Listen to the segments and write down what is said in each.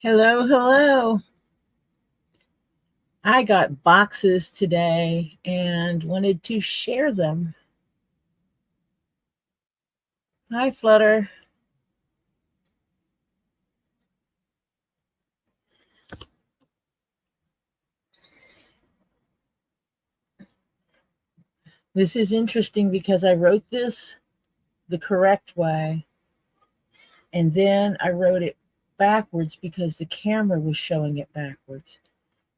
Hello, hello. I got boxes today and wanted to share them. Hi, Flutter. This is interesting because I wrote this the correct way and then I wrote it backwards because the camera was showing it backwards.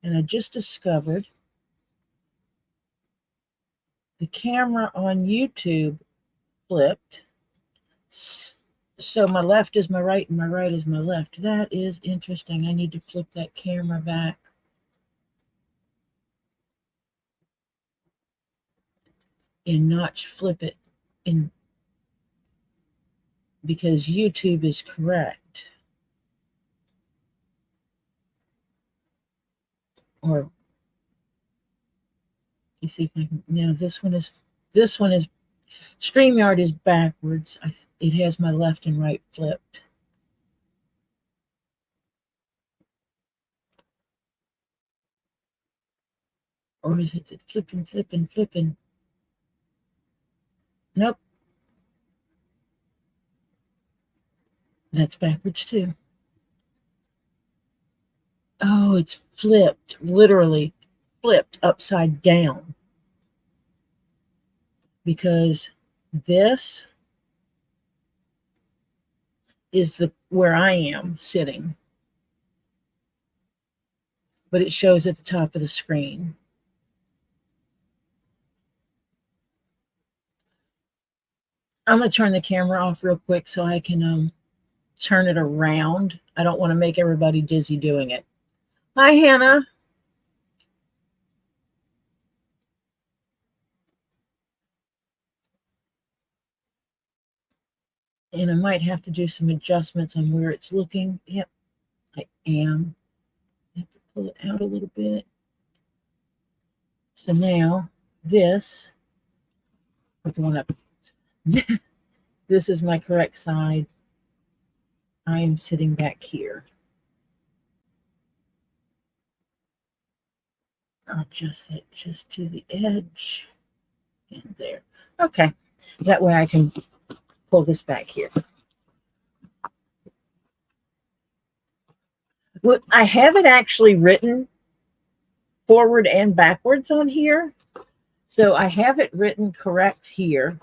And I just discovered the camera on YouTube flipped. So my left is my right and my right is my left. That is interesting. I need to flip that camera back. And not flip it in because YouTube is correct. Or you see if I can now this one is StreamYard is backwards. It has my left and right flipped. Or is it flipping? Nope. That's backwards too. Oh, it's flipped, literally flipped upside down. Because this is the where I am sitting. But it shows at the top of the screen. I'm going to turn the camera off real quick so I can turn it around. I don't want to make everybody dizzy doing it. Hi, Hannah. And I might have to do some adjustments on where it's looking. Yep, I am. I have to pull it out a little bit. So now this, put the one up. This is my correct side. I am sitting back here. I'll adjust it just to the edge and there. Okay, that way I can pull this back here. Well, I have it actually written forward and backwards on here. So I have it written correct here,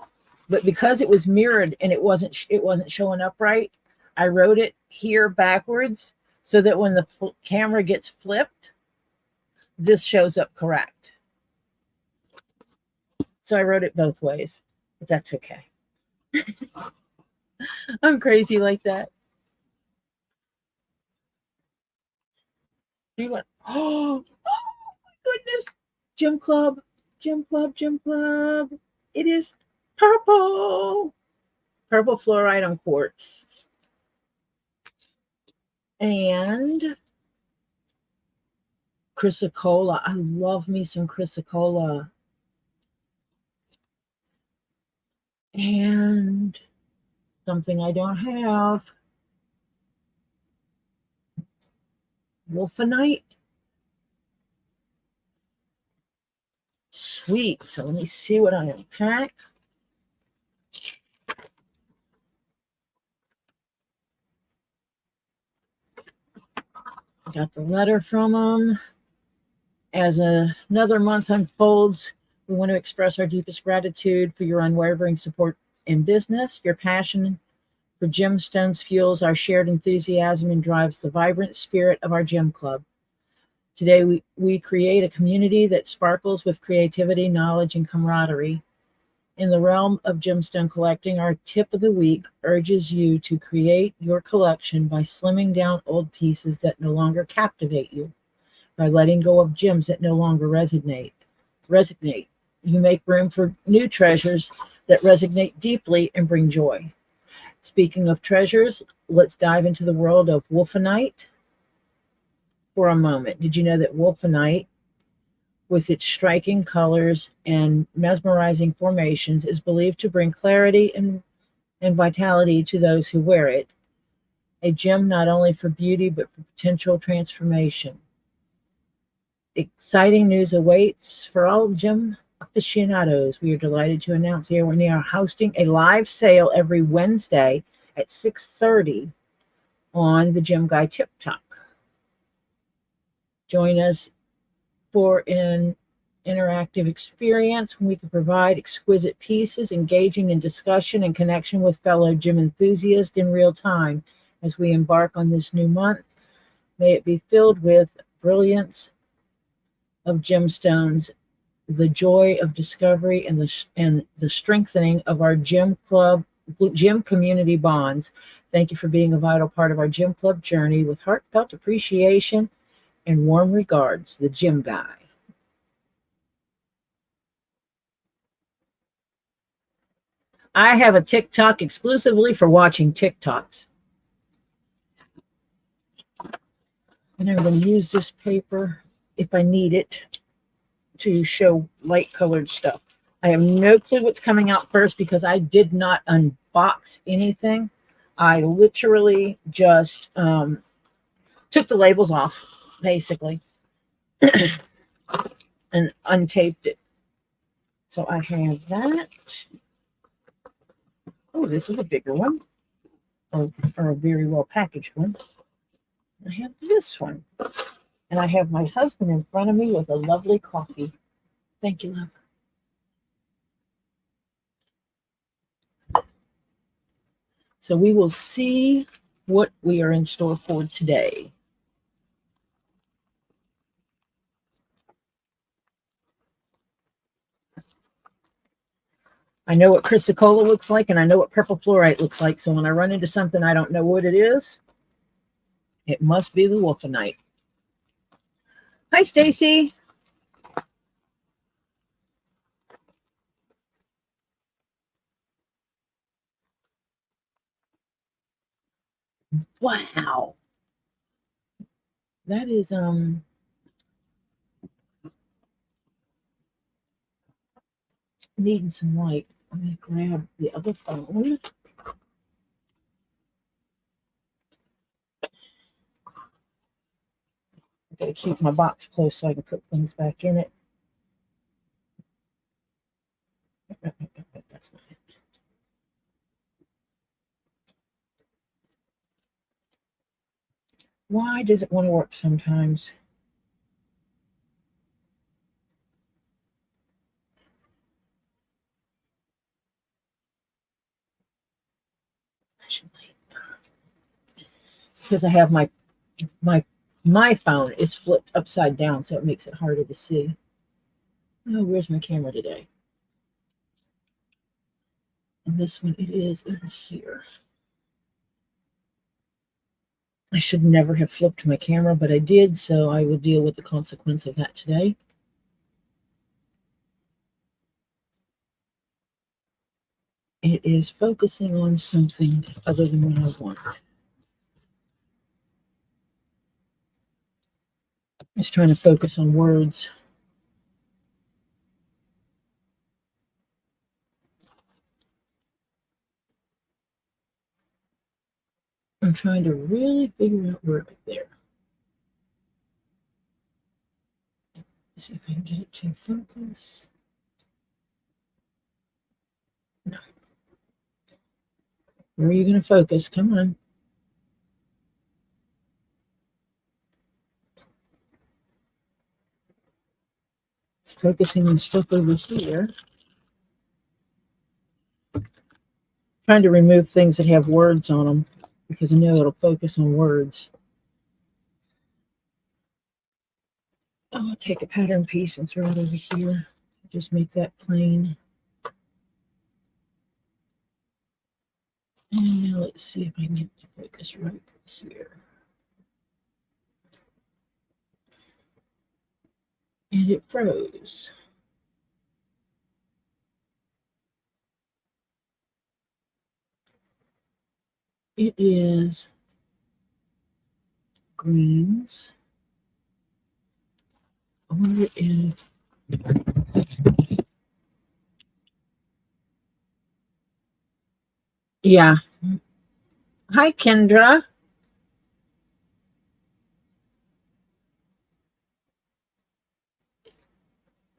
but because it was mirrored and it wasn't showing up right, I wrote it here backwards so that when the camera gets flipped, this shows up correct. So I wrote it both ways, but that's okay. I'm crazy like that. You went, oh my goodness. Gym club. It is purple fluoride on quartz. And chrysocolla. I love me some chrysocolla. And something I don't have. Wolfenite. Sweet. So let me see what I unpack. Got the letter from them. As another month unfolds, we want to express our deepest gratitude for your unwavering support in business. Your passion for gemstones fuels our shared enthusiasm and drives the vibrant spirit of our gem club. Today, we create a community that sparkles with creativity, knowledge, and camaraderie. In the realm of gemstone collecting, our tip of the week urges you to create your collection by slimming down old pieces that no longer captivate you, by letting go of gems that no longer resonate. You make room for new treasures that resonate deeply and bring joy. Speaking of treasures, let's dive into the world of wolfenite for a moment. Did you know that wolfenite, with its striking colors and mesmerizing formations, is believed to bring clarity and vitality to those who wear it? a gym not only for beauty but for potential transformation. Exciting news awaits for all gym aficionados. We are delighted to announce here we are hosting a live sale every Wednesday at 6:30 on the Gym Guy TikTok. Join us for an interactive experience when we can provide exquisite pieces, engaging in discussion and connection with fellow gym enthusiasts in real time as we embark on this new month. May it be filled with brilliance of gemstones, the joy of discovery, and the strengthening of our gym community bonds. Thank you for being a vital part of our gym club journey. With heartfelt appreciation and warm regards, the Gym Guy. I have a TikTok exclusively for watching TikToks. And I'm going to use this paper if I need it to show light colored stuff. I have no clue what's coming out first because I did not unbox anything. I literally just took the labels off, basically, and untaped it. So I have that. Oh, this is a bigger one, or a very well packaged one. I have this one. And I have my husband in front of me with a lovely coffee. Thank you, love. So we will see what we are in store for today. I know what chrysocolla looks like, and I know what purple fluorite looks like. So when I run into something I don't know what it is, it must be the wolfenite. Hi, Stacy. Wow. That is needing some light. I'm going to grab the other phone. I got to keep my box close so I can put things back in it. That's not it. Why does it want to work sometimes? Because I have my phone is flipped upside down, so it makes it harder to see. Oh, where's my camera today? And this one, it is in here. I should never have flipped my camera, but I did, so I will deal with the consequence of that today. It is focusing on something other than what I want. It's trying to focus on words. I'm trying to really figure out where there. Let's see if I can get it to focus. No. Where are you going to focus? Come on. It's focusing on stuff over here. Trying to remove things that have words on them because I know it'll focus on words. I'll take a pattern piece and throw it over here. Just make that plain. And now let's see if I can get the focus right here. And it froze. It is greens. I wonder if yeah. Hi, Kendra.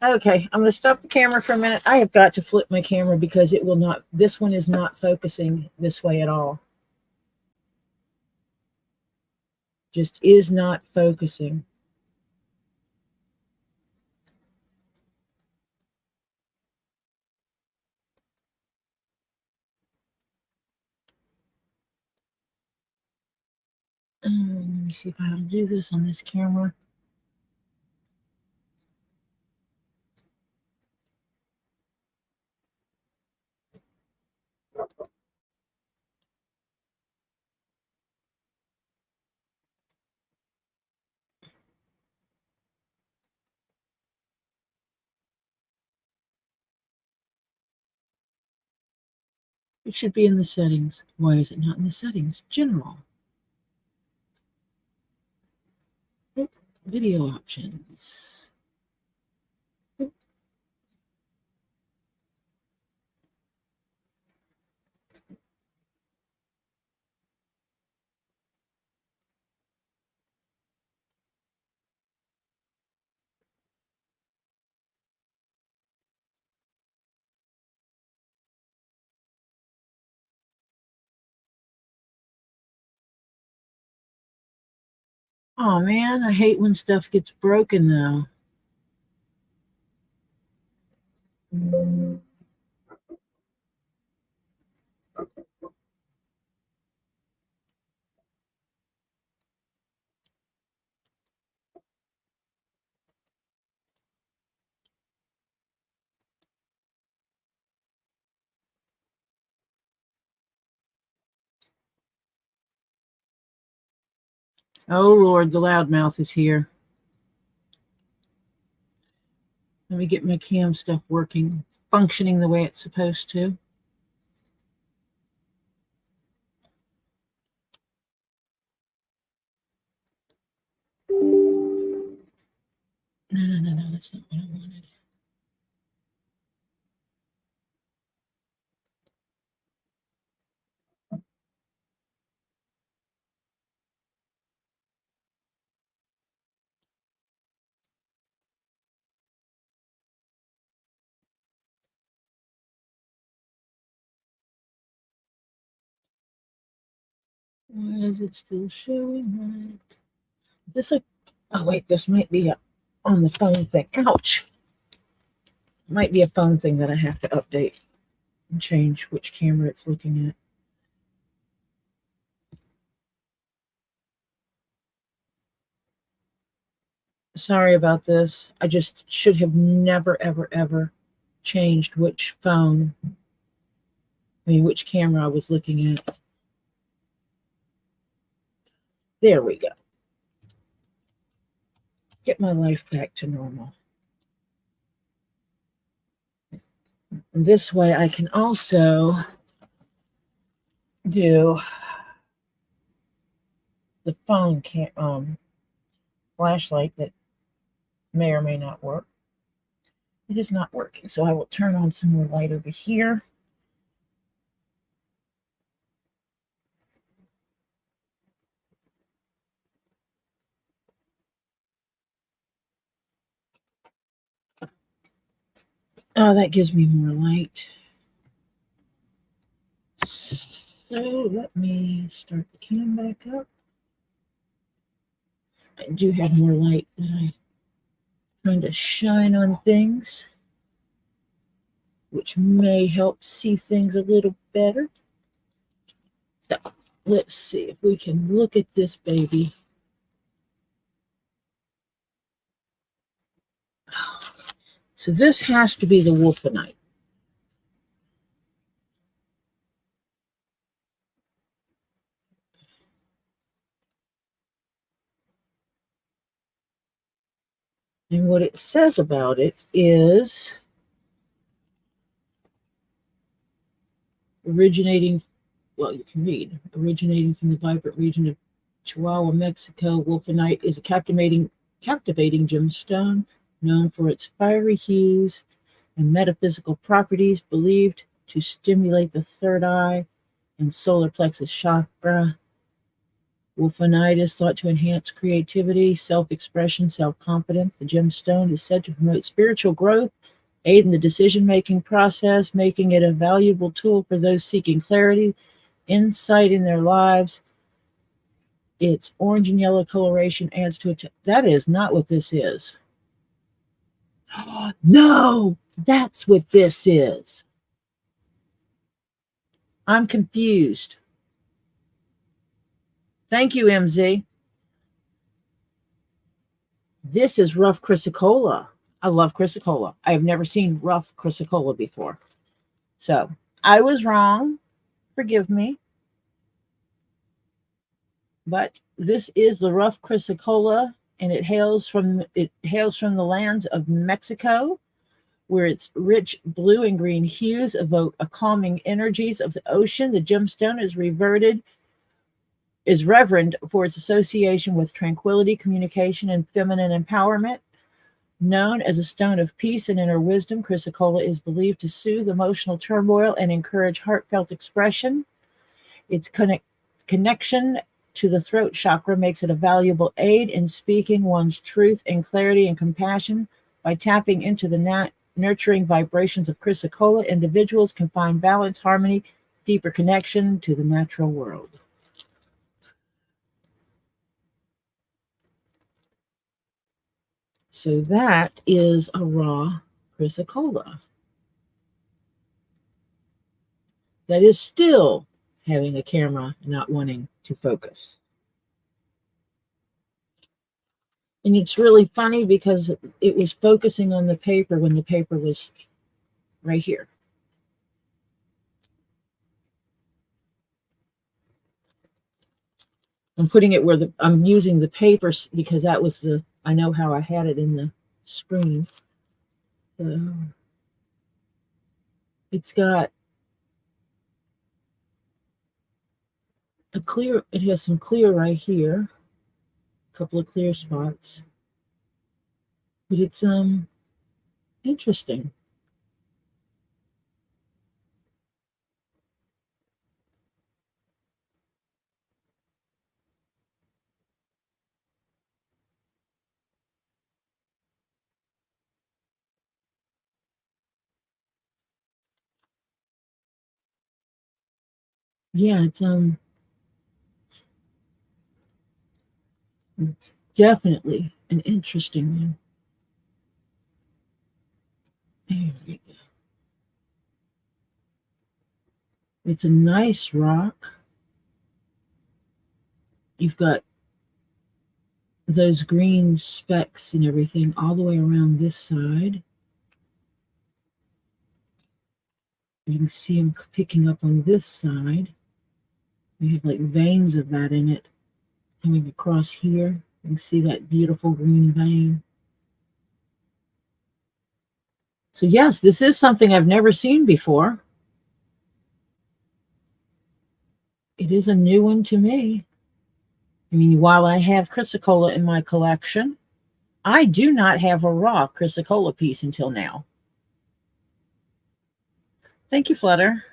Okay, I'm going to stop the camera for a minute. I have got to flip my camera because it will not, this one is not focusing this way at all. Just is not focusing. Let me see if I can do this on this camera. It should be in the settings. Why is it not in the settings? General. Video options. Oh man, I hate when stuff gets broken though. Oh Lord, the loudmouth is here. Let me get my cam stuff working, functioning the way it's supposed to. No, that's not what I wanted. Why is it still showing that? Is this a, oh wait, this might be on the phone thing. Ouch. Might be a phone thing that I have to update and change which camera it's looking at. Sorry about this. I just should have never, ever changed which which camera I was looking at. There we go. Get my life back to normal. And this way I can also do the phone flashlight that may or may not work. It is not working, so I will turn on some more light over here. Oh, that gives me more light. So let me start the cam back up. I do have more light that I'm trying to shine on things, which may help see things a little better. So let's see if we can look at this baby. So this has to be the wolfenite. And what it says about it is originating from the vibrant region of Chihuahua, Mexico. Wolfenite is a captivating gemstone known for its fiery hues and metaphysical properties, believed to stimulate the third eye and solar plexus chakra, Wolfenite is thought to enhance creativity, self-expression, self-confidence. The gemstone is said to promote spiritual growth, aid in the decision-making process, making it a valuable tool for those seeking clarity, insight in their lives. Its orange and yellow coloration adds to it. That is not what this is. No, that's what this is. I'm confused. Thank you, MZ. This is rough chrysocolla. I love chrysocolla. I have never seen rough chrysocolla before. So I was wrong. Forgive me. But this is the rough chrysocolla, and it hails from the lands of Mexico, where its rich blue and green hues evoke a calming energies of the ocean. The gemstone is reverend for its association with tranquility, communication, and feminine empowerment. Known as a stone of peace and inner wisdom, chrysocolla is believed to soothe emotional turmoil and encourage heartfelt expression. Its connection to the throat chakra makes it a valuable aid in speaking one's truth and clarity and compassion. By tapping into the nurturing vibrations of chrysocolla, individuals can find balance, harmony, deeper connection to the natural world. So that is a raw chrysocolla. That is still having a camera not wanting to focus. And it's really funny because it was focusing on the paper when the paper was right here. I'm putting it where I'm using the paper because that was I know how I had it in the screen. So it's got it has some clear right here, a couple of clear spots. But it's interesting. Yeah, it's definitely an interesting one. There we go. It's a nice rock. You've got those green specks and everything all the way around this side. You can see them picking up on this side. We have like veins of that in it coming across here. You can see that beautiful green vein. So yes, this is something I've never seen before. It is a new one to me. I mean, while I have chrysocolla in my collection, I do not have a raw chrysocolla piece until now. Thank you, Flutter.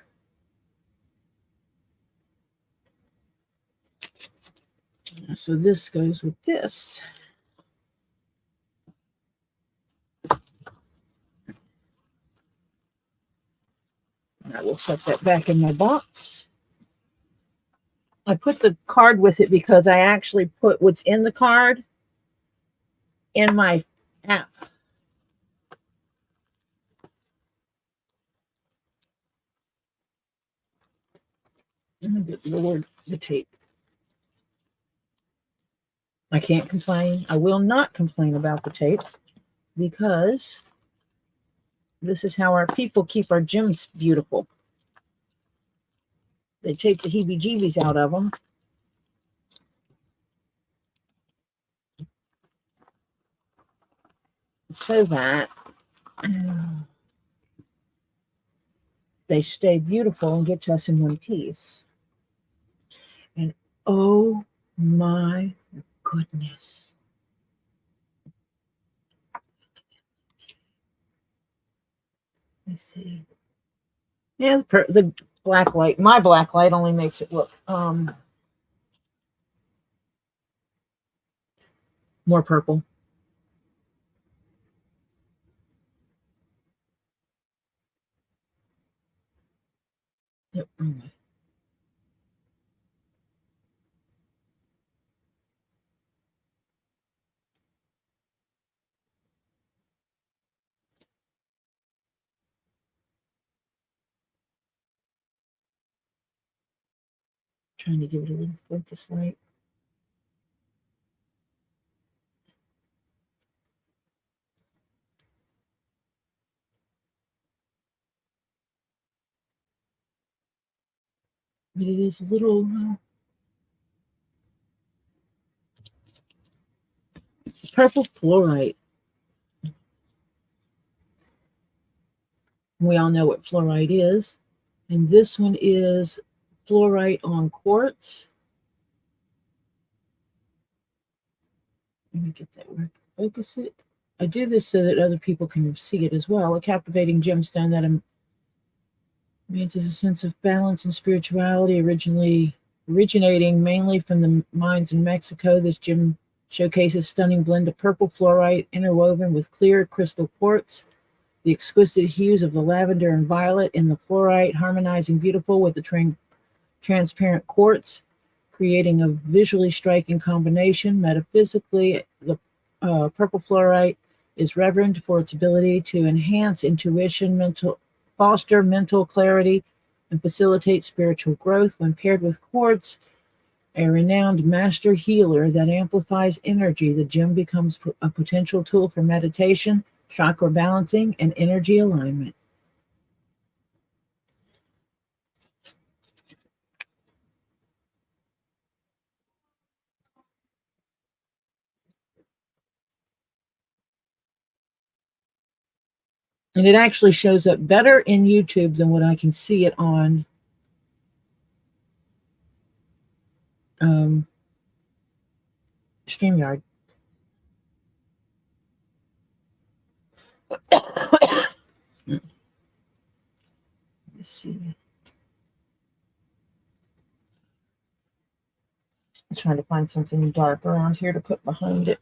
So this goes with this. I will set that back in my box. I put the card with it because I actually put what's in the card in my app. Good Lord, the tape. I can't complain. I will not complain about the tape because this is how our people keep our gems beautiful. They take the heebie-jeebies out of them. So that they stay beautiful and get to us in one piece. And oh my goodness. Let's see. Yeah, the black light, my black light only makes it look More purple. Yep. Trying to give it a little focus light. But it is a little purple fluorite. We all know what fluorite is. And this one is fluorite on quartz. Let me get that word. Focus it. I do this so that other people can see it as well. A captivating gemstone that advances a sense of balance and spirituality, originating mainly from the mines in Mexico. This gem showcases a stunning blend of purple fluorite interwoven with clear crystal quartz. The exquisite hues of the lavender and violet in the fluorite harmonizing beautiful with the transparent quartz, creating a visually striking combination. Metaphysically, the purple fluorite is revered for its ability to enhance intuition, foster mental clarity, and facilitate spiritual growth. When paired with quartz, a renowned master healer that amplifies energy, the gem becomes a potential tool for meditation, chakra balancing, and energy alignment. And it actually shows up better in YouTube than what I can see it on StreamYard. Let's see. I'm trying to find something dark around here to put behind it.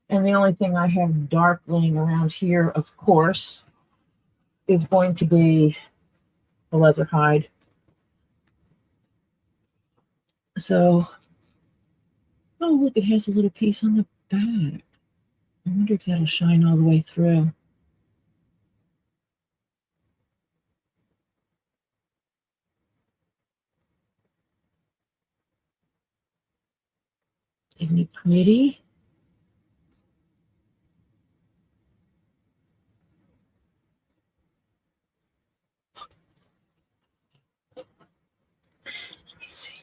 And the only thing I have dark laying around here, of course, is going to be a leather hide. So, oh, look, it has a little piece on the back. I wonder if that'll shine all the way through. Isn't it pretty? Let me see.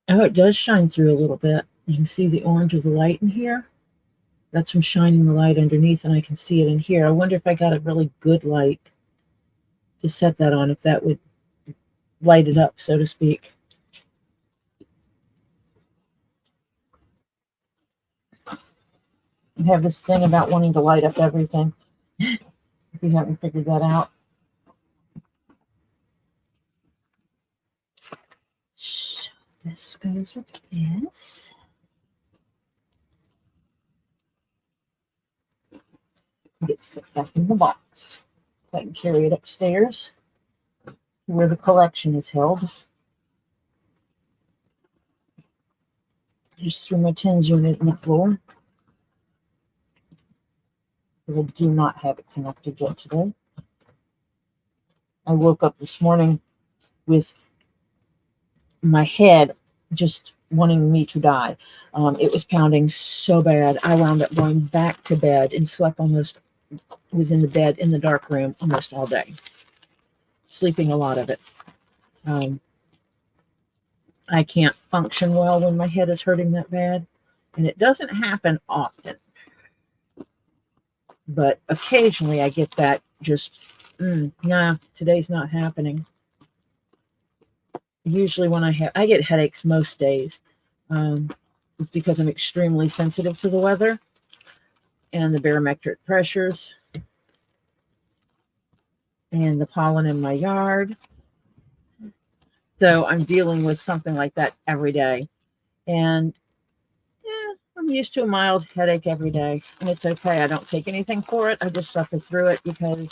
Oh, it does shine through a little bit. You can see the orange of the light in here. That's from shining the light underneath, and I can see it in here. I wonder if I got a really good light to set that on, if that would light it up, so to speak. I have this thing about wanting to light up everything. If you haven't figured that out. So this goes with this. Get set back in the box. I can carry it upstairs where the collection is held. Just threw my tins unit on the floor, because I do not have it connected yet today. I woke up this morning with my head just wanting me to die. It was pounding so bad. I wound up going back to bed and was in the bed in the dark room almost all day, sleeping a lot of it. I can't function well when my head is hurting that bad, and it doesn't happen often, but occasionally I get that just, nah, today's not happening. Usually when I get headaches most days, because I'm extremely sensitive to the weather and the barometric pressures and the pollen in my yard. So I'm dealing with something like that every day. And I'm used to a mild headache every day. And it's okay. I don't take anything for it. I just suffer through it because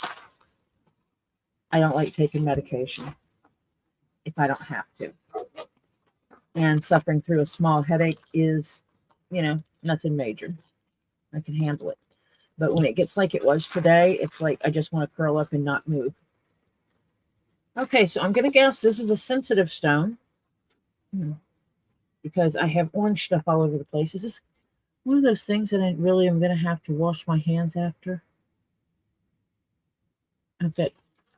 I don't like taking medication if I don't have to. And suffering through a small headache is, nothing major. I can handle it. But when it gets like it was today, it's like I just want to curl up and not move. Okay, so I'm going to guess this is a sensitive stone because I have orange stuff all over the place. Is this one of those things that I really am going to have to wash my hands after? I've got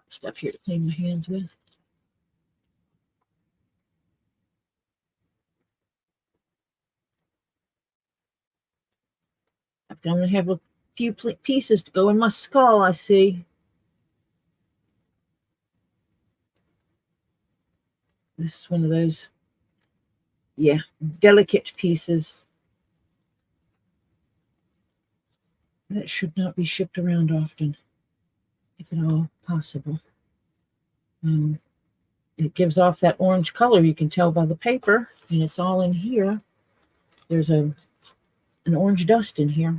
stuff here to clean my hands with. I'm going to have a few pieces to go in my skull, I see. This is one of those, delicate pieces that should not be shipped around often, if at all possible. It gives off that orange color. You can tell by the paper, and it's all in here. There's an orange dust in here.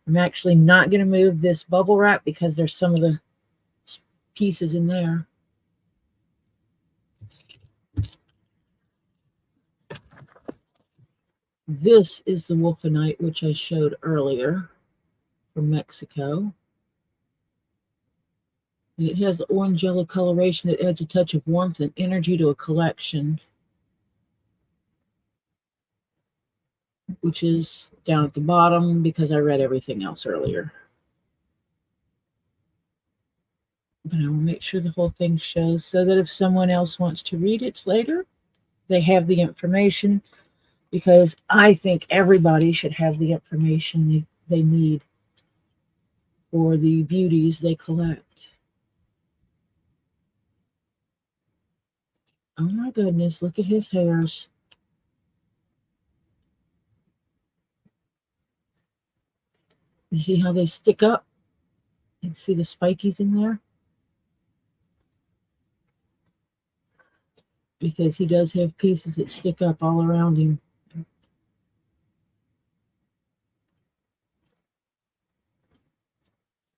I'm actually not going to move this bubble wrap because there's some of the pieces in there. This is the wolfenite, which I showed earlier from Mexico. And it has the orange yellow coloration that adds a touch of warmth and energy to a collection, which is down at the bottom because I read everything else earlier. But I will make sure the whole thing shows so that if someone else wants to read it later, they have the information, because I think everybody should have the information they need for the beauties they collect. Oh my goodness, look at his hairs. You see how they stick up? You see the spikies in there? Because he does have pieces that stick up all around him.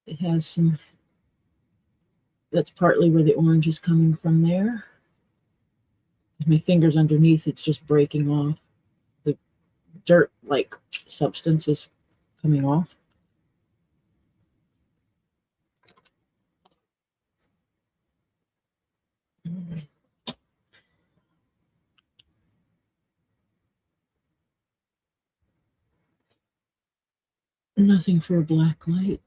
It has some, that's partly where the orange is coming from there. My fingers underneath, it's just breaking off. The dirt-like substance is coming off. Nothing for a black light.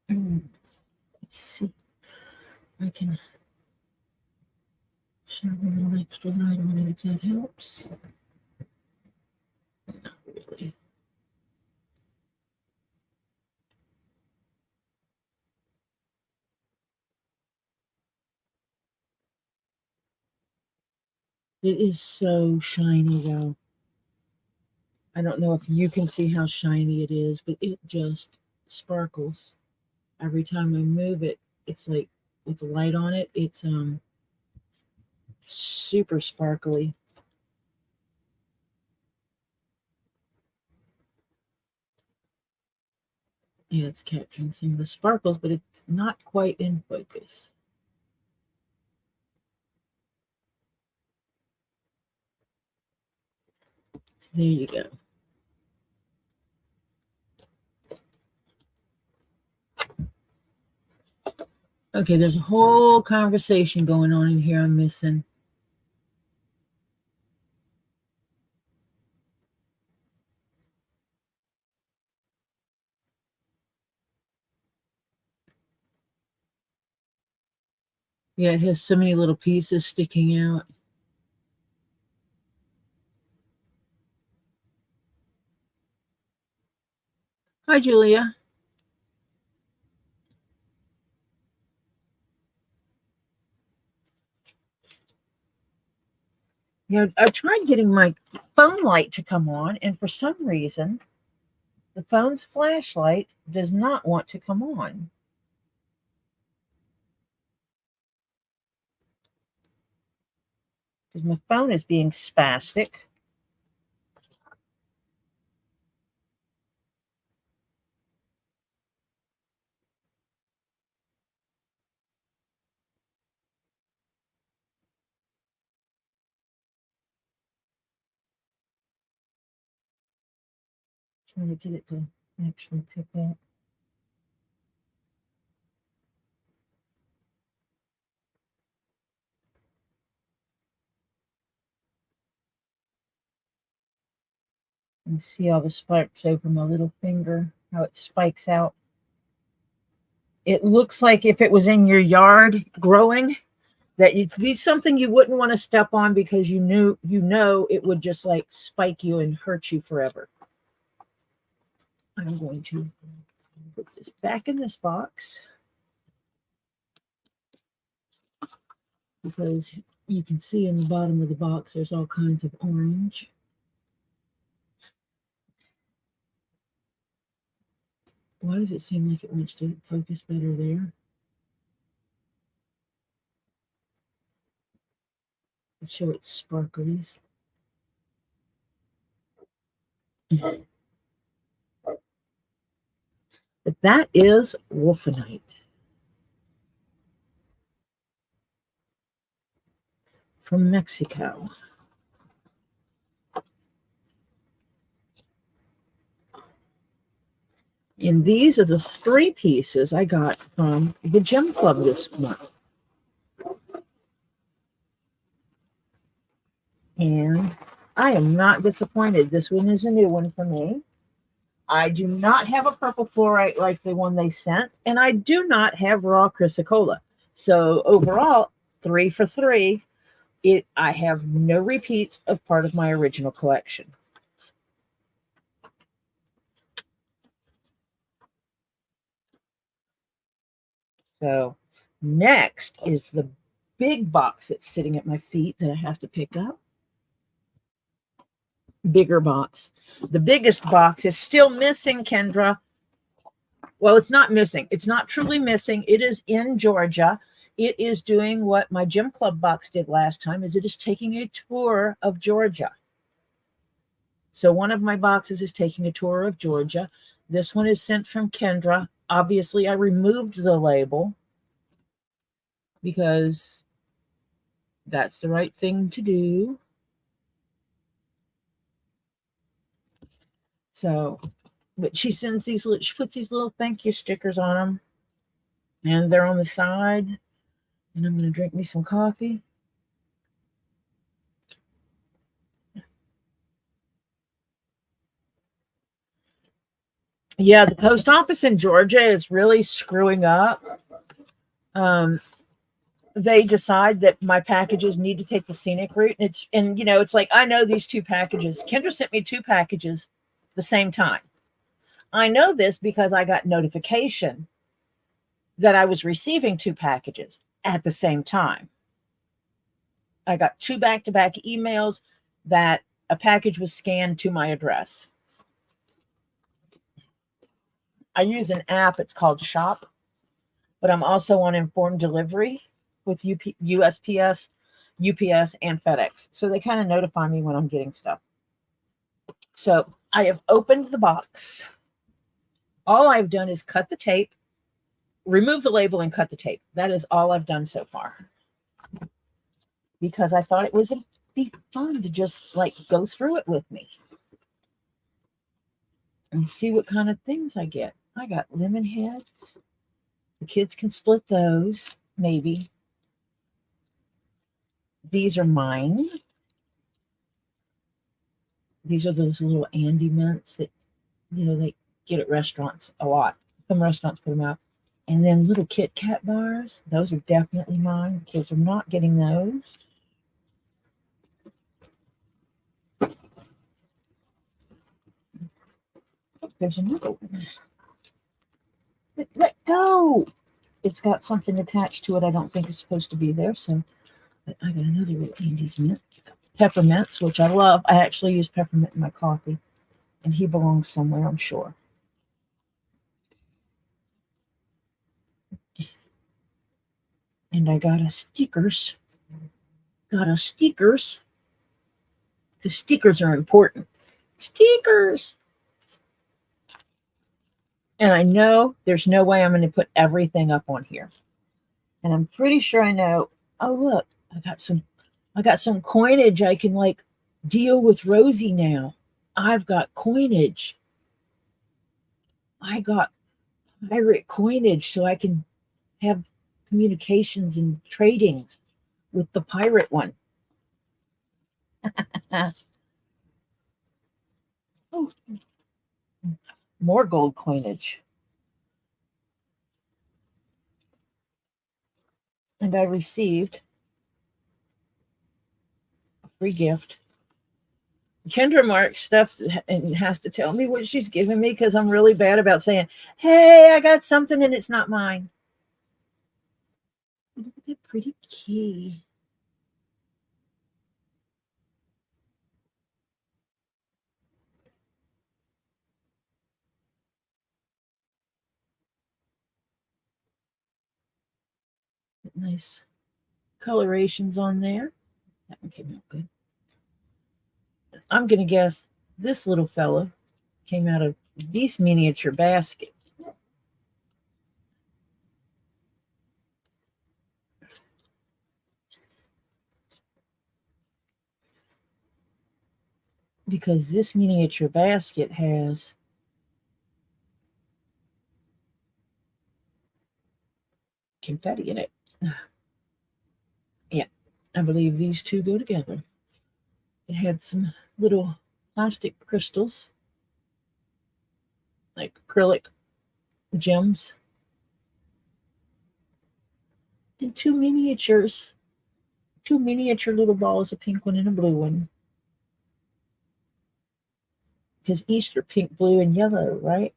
Let's see. I can shine a little extra light on it if that helps. Not really. It is so shiny though. I don't know if you can see how shiny it is, but it just sparkles. Every time I move it, it's like with the light on it, it's super sparkly. Yeah, it's capturing some of the sparkles, but it's not quite in focus. So there you go. Okay, there's a whole conversation going on in here I'm missing. Yeah, it has so many little pieces sticking out. Hi, Julia. Yeah, I tried getting my phone light to come on, and for some reason, The phone's flashlight does not want to come on. Because my phone is being spastic. Trying to get it to actually pick up. You see all the spikes over my little finger, how it spikes out. It looks like if it was in your yard growing, that it'd be something you wouldn't want to step on because you know it would just like spike you and hurt you forever. I'm going to put this back in this box because you can see in the bottom of the box there's all kinds of orange. Why does it seem like it wants to focus better there? Let's show its sparklies. But that is wolfenite. From Mexico. And these are the 3 pieces I got from the gym club this month. And I am not disappointed. This one is a new one for me. I do not have a purple fluorite like the one they sent, and I do not have raw chrysocolla. So overall, 3 for 3. I have no repeats of part of my original collection. So next is the big box that's sitting at my feet that I have to pick up. Bigger box. The biggest box is still missing, Kendra. Well, it's not missing. It's not truly missing. It is in Georgia. It is doing what my gym club box did last time, is it is taking a tour of Georgia. So one of my boxes is taking a tour of Georgia. This one is sent from Kendra. Obviously, I removed the label because that's the right thing to do. So, but she sends these, she puts these little thank you stickers on them, and they're on the side. And I'm going to drink me some coffee. Yeah, the post office in Georgia is really screwing up. They decide that my packages need to take the scenic route. And it's like, I know these 2 packages. Kendra sent me 2 packages the same time. I know this because I got notification that I was receiving 2 packages at the same time. I got 2 back-to-back emails that a package was scanned to my address. I use an app. It's called Shop, but I'm also on Informed Delivery with USPS, UPS, and FedEx. So they kind of notify me when I'm getting stuff. So I have opened the box. All I've done is cut the tape, remove the label, and cut the tape. That is all I've done so far. Because I thought it would be fun to just like go through it with me and see what kind of things I get. I got lemon heads. The kids can split those, maybe. These are mine. These are those little Andy mints that, they get at restaurants a lot. Some restaurants put them out. And then little Kit Kat bars. Those are definitely mine. Kids are not getting those. There's another one. Let go. It's got something attached to it I don't think is supposed to be there. So I got another little Andy's mint. Peppermints, which I love. I actually use peppermint in my coffee. And he belongs somewhere, I'm sure. And I got a stickers. Because stickers are important. Stickers. And I know there's no way I'm going to put everything up on here. And I'm pretty sure I know. Oh, look, I got some coinage. I can like deal with Rosie now. I've got coinage. I got pirate coinage so I can have communications and tradings with the pirate one. Oh, more gold coinage. And I received a free gift. Kendra marks stuff and has to tell me what she's giving me because I'm really bad about saying, hey, I got something and it's not mine. Look at that pretty key. Nice colorations on there. That one came out good. I'm going to guess this little fella came out of this miniature basket. Because this miniature basket has confetti in it. Yeah, I believe these two go together. It had some little plastic crystals, like acrylic gems, and two miniatures. Two miniature little balls, a pink one and a blue one. Because Easter pink, blue, and yellow, right?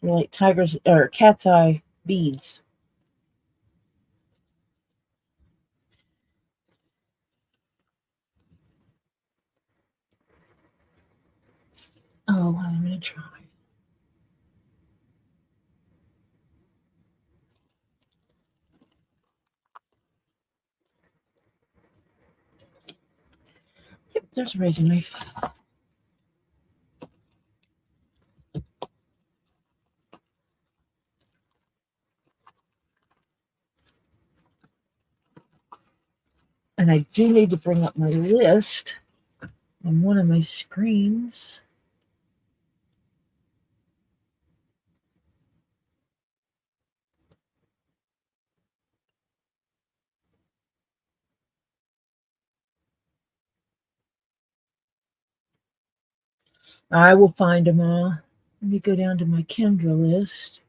They're like tiger's or cat's eye beads. Oh, well, I'm gonna try. Yep, there's a razor knife. And I do need to bring up my list on one of my screens. I will find them all. Let me go down to my Kendra list.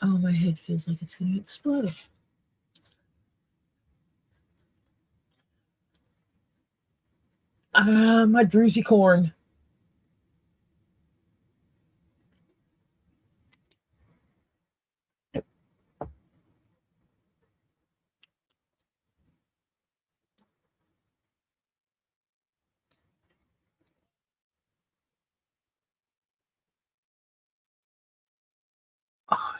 Oh, my head feels like it's going to explode. Ah, my druzy corn. Oh,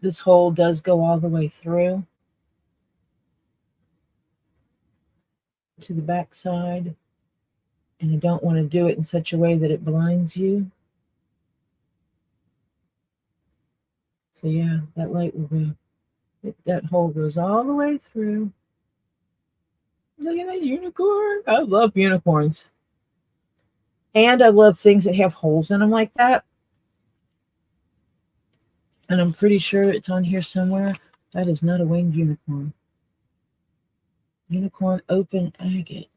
this hole does go all the way through to the back side. And I don't want to do it in such a way that it blinds you. So yeah, that light will go. That hole goes all the way through. Look at that unicorn. I love unicorns. And I love things that have holes in them like that. And I'm pretty sure it's on here somewhere. That is not a winged unicorn. Unicorn open agate.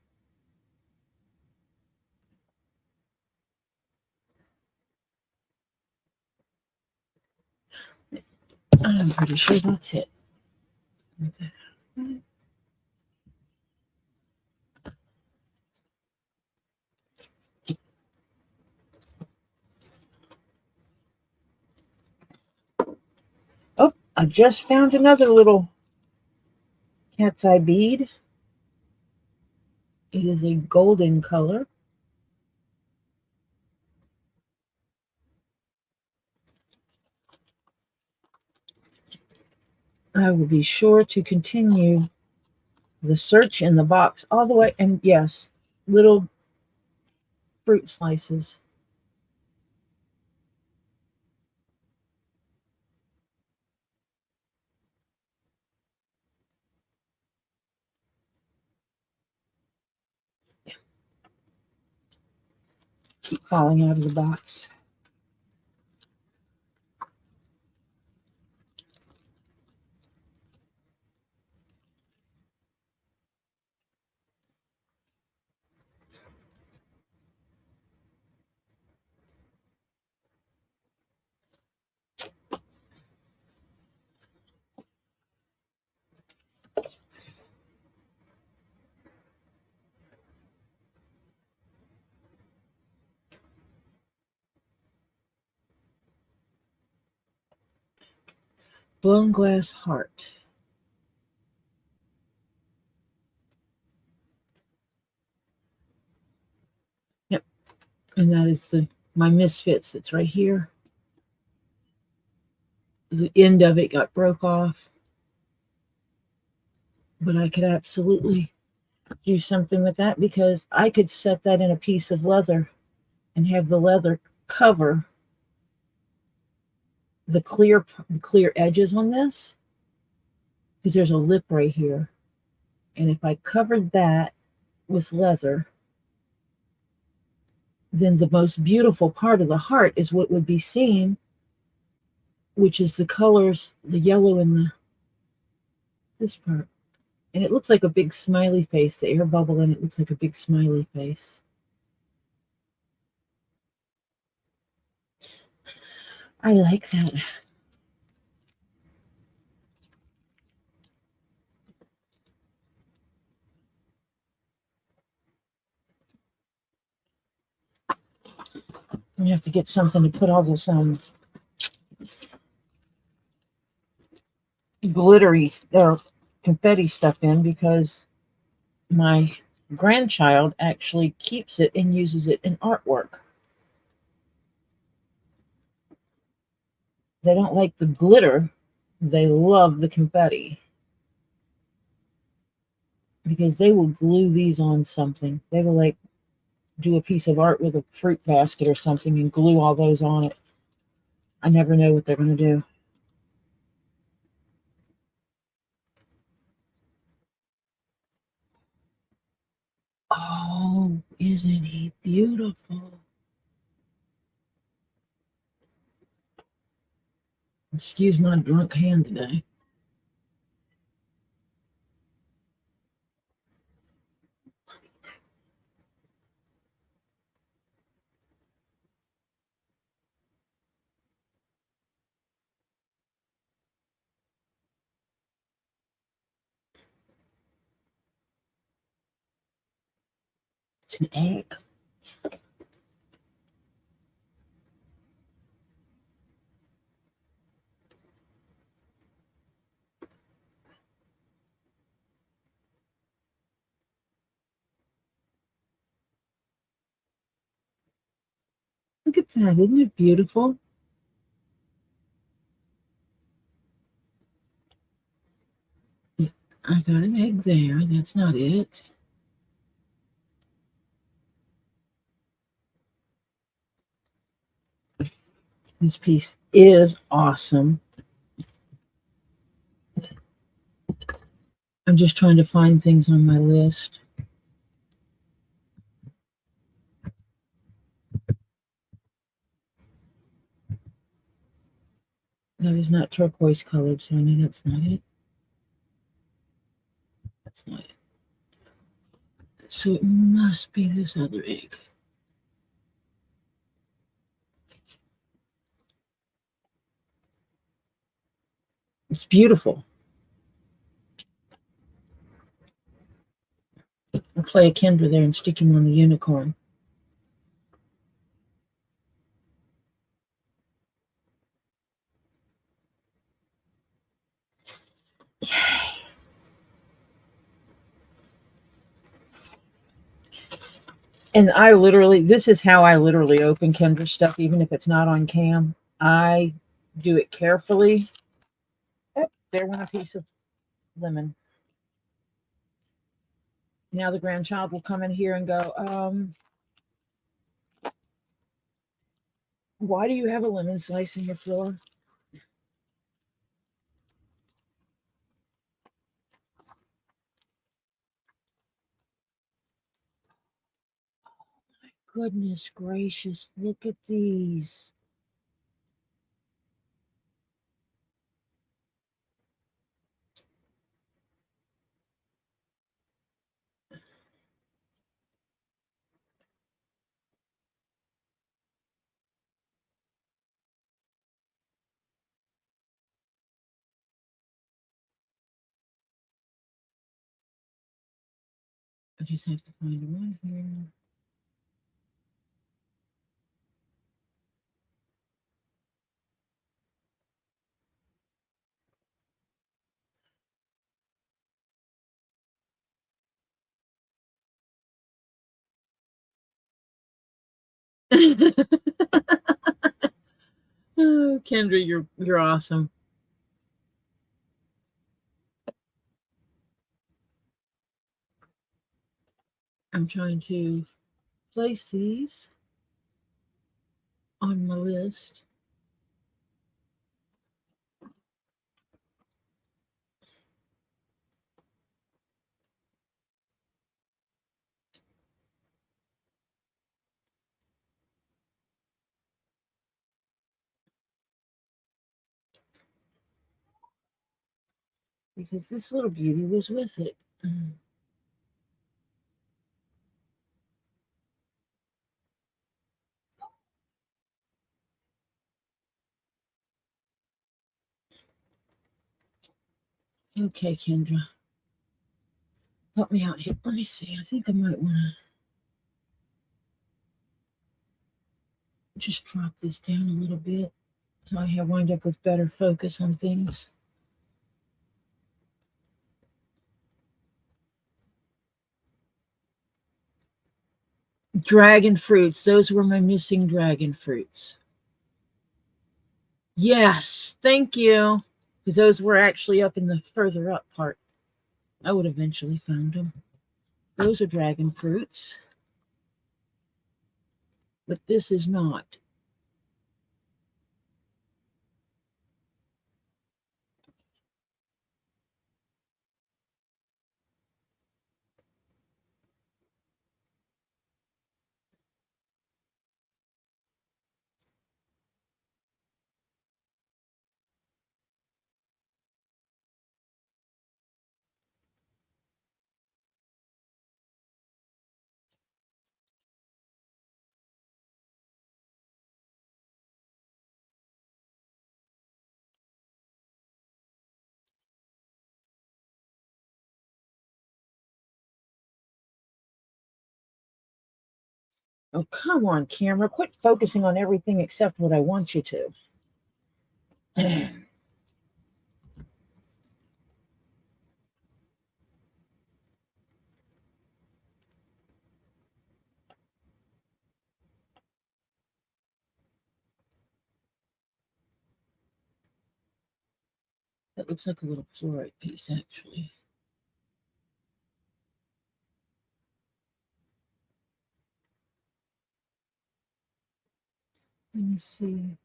I'm pretty sure that's it. Okay. I just found another little cat's eye bead. It is a golden color. I will be sure to continue the search in the box all the way. And yes, little fruit slices. Keep falling out of the box. Blown glass heart. Yep. And that is my misfits that's right here. The end of it got broke off. But I could absolutely do something with that because I could set that in a piece of leather and have the leather cover the clear edges on this, because there's a lip right here. And if I covered that with leather, then the most beautiful part of the heart is what would be seen, which is the colors, the yellow and this part. And it looks like a big smiley face. The air bubble in it looks like a big smiley face. I like that. We have to get something to put all this glittery or confetti stuff in, because my grandchild actually keeps it and uses it in artwork. They don't like the glitter. They love the confetti, because they will glue these on something. They will like do a piece of art with a fruit basket or something and glue all those on it. I never know what they're going to do. Oh, isn't he beautiful? Excuse my drunk hand today. It's an egg. Look at that. Isn't it beautiful? I got an egg there. That's not it. This piece is awesome. I'm just trying to find things on my list. That is not turquoise colored, so I know that's not it. That's not it. So it must be this other egg. It's beautiful. I'll play a Kendra there and stick him on the unicorn. And this is how I literally open Kendra stuff, even if it's not on cam. I do it carefully. Oh, there went a piece of lemon. Now the grandchild will come in here and go, why do you have a lemon slice in your floor? Goodness gracious, look at these. I just have to find one here. Oh, Kendra, you're awesome. I'm trying to place these on my list. Because this little beauty was with it. Okay, Kendra. Help me out here. Let me see. I think I might want to just drop this down a little bit so I wind up with better focus on things. Dragon fruits. Those were my missing dragon fruits. Yes, thank you. Because those were actually up in the further up part. I would eventually find them. Those are dragon fruits. But this is not. Oh, come on, camera. Quit focusing on everything except what I want you to. That looks like a little fluorite piece, actually. Let me see.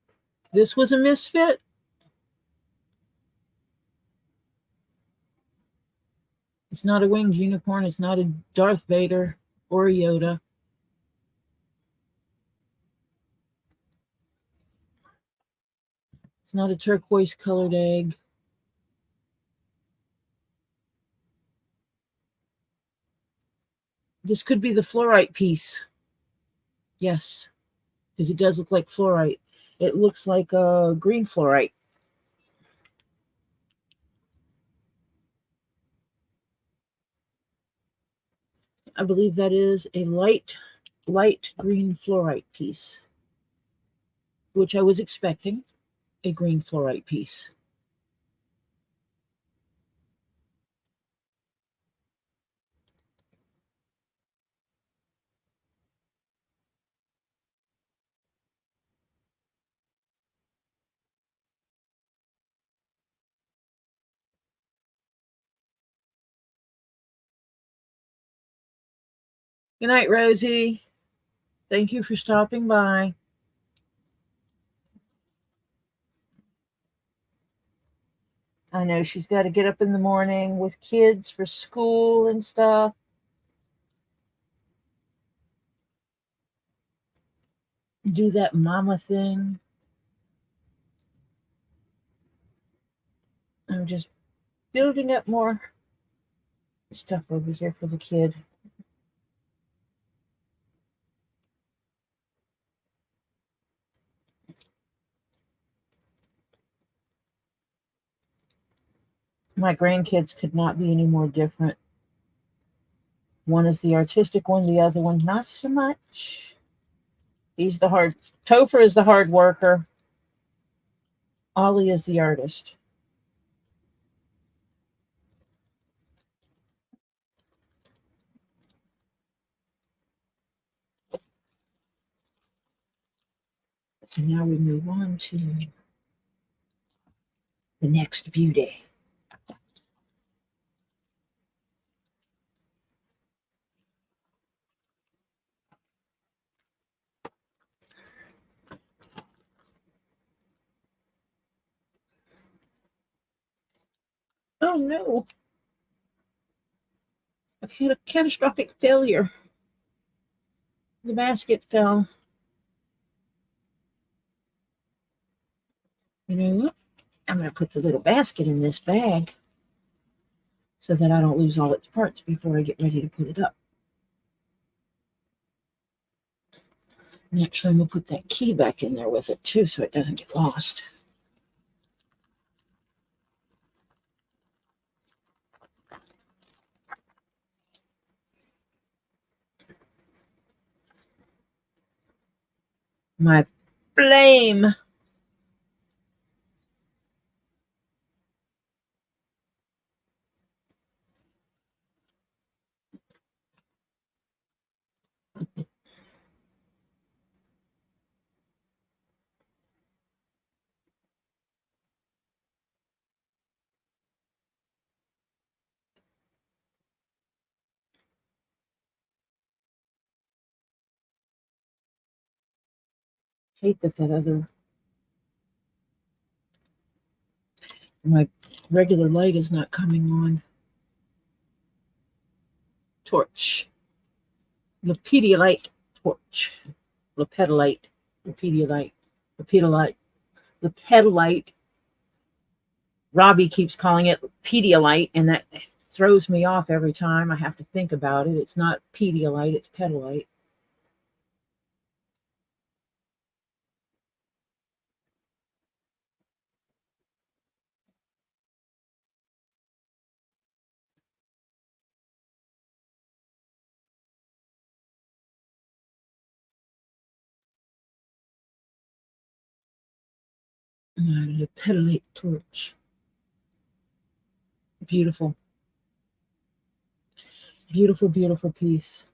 This was a misfit? It's not a winged unicorn. It's not a Darth Vader or a Yoda. It's not a turquoise colored egg. This could be the fluorite piece. Yes, because it does look like fluorite. It looks like a green fluorite. I believe that is a light green fluorite piece, which I was expecting, a green fluorite piece. Good night, Rosie. Thank you for stopping by. I know she's got to get up in the morning with kids for school and stuff. Do that mama thing. I'm just building up more stuff over here for the kid. My grandkids could not be any more different. One is the artistic one, the other one not so much. He's the hard. Topher is the hard worker. Ollie is the artist. So now we move on to the next beauty. Oh no, I've had a catastrophic failure. The basket fell. You know what? I'm going to put the little basket in this bag so that I don't lose all its parts before I get ready to put it up. And actually, I'm going to put that key back in there with it too so it doesn't get lost. My flame. Hate that other, my regular light is not coming on. Torch. The Pedialyte torch. The pedalite. The Pedialyte. The pedalite. The pedalite. Robbie keeps calling it Pedialyte, and that throws me off every time I have to think about it. It's not Pedialyte, it's pedalite. The pedalite torch. Beautiful. Beautiful, beautiful piece.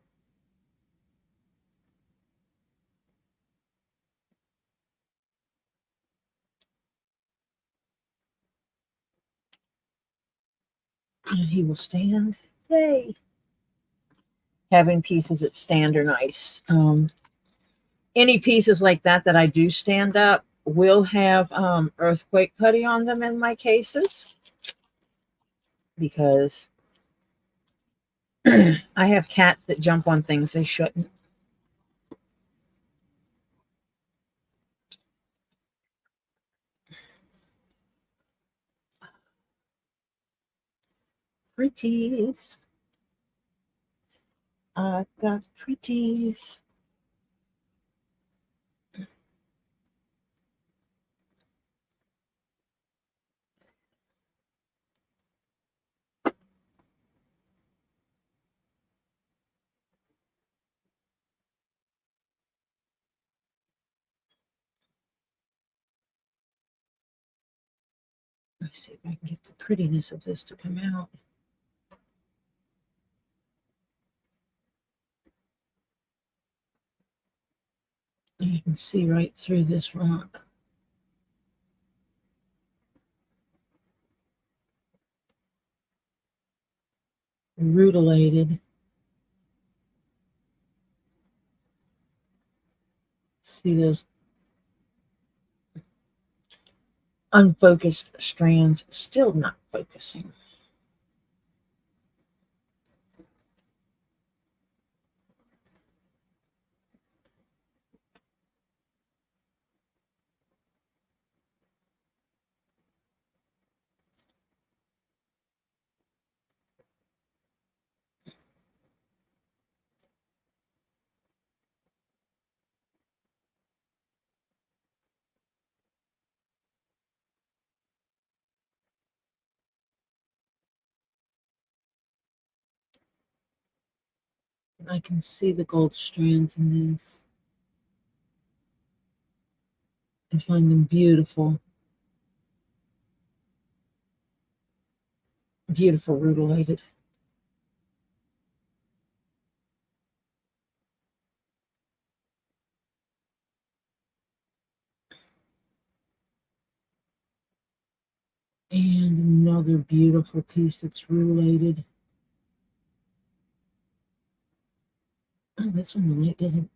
And he will stand. Yay. Having pieces that stand are nice. Any pieces like that I do stand up will have earthquake putty on them in my cases because I have cats that jump on things they shouldn't. Pretties. I've got pretties. Let's see if I can get the prettiness of this to come out. You can see right through this rock. Rutilated. See those unfocused strands still not focusing. I can see the gold strands in this. I find them beautiful. Beautiful rutilated. And another beautiful piece that's rutilated. Oh, this one, the light doesn't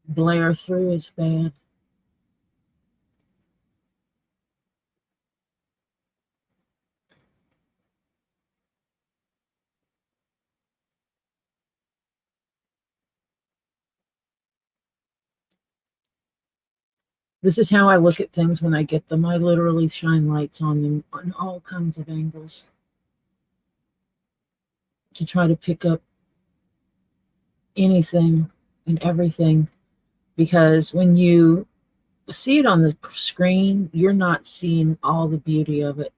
blare through as bad. This is how I look at things when I get them. I literally shine lights on them on all kinds of angles to try to pick up anything and everything, because when you see it on the screen, you're not seeing all the beauty of it.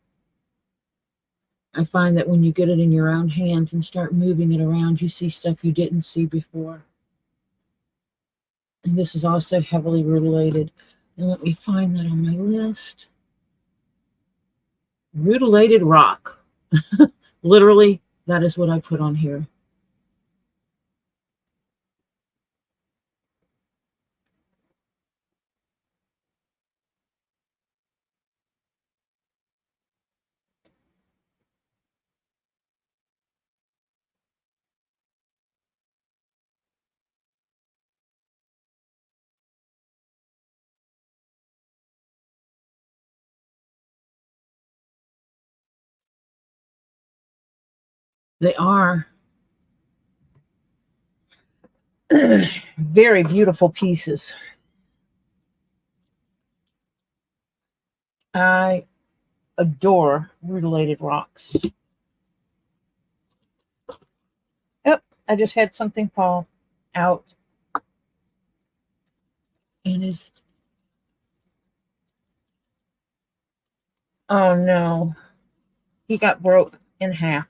I find that when you get it in your own hands and start moving it around, you see stuff you didn't see before. And this is also heavily rutilated. And let me find that on my list. Rutilated rock. Literally, that is what I put on here. They are very beautiful pieces. I adore rutilated rocks. Yep, I just had something fall out and is, oh no, he got broke in half.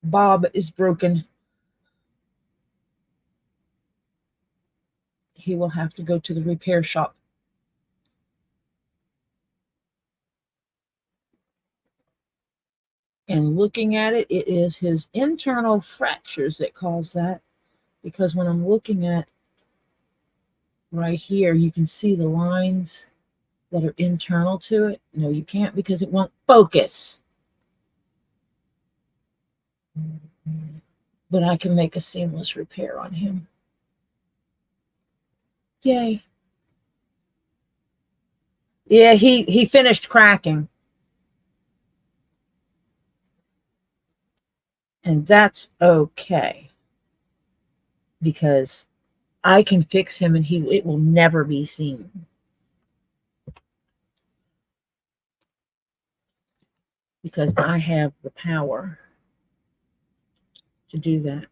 Bob is broken. He will have to go to the repair shop. And looking at it, it is his internal fractures that cause that. Because when I'm looking at right here, you can see the lines that are internal to it. No, you can't because it won't focus. But I can make a seamless repair on him. Yay. Yeah, he finished cracking. And that's okay. Because I can fix him and it will never be seen. Because I have the power to do that.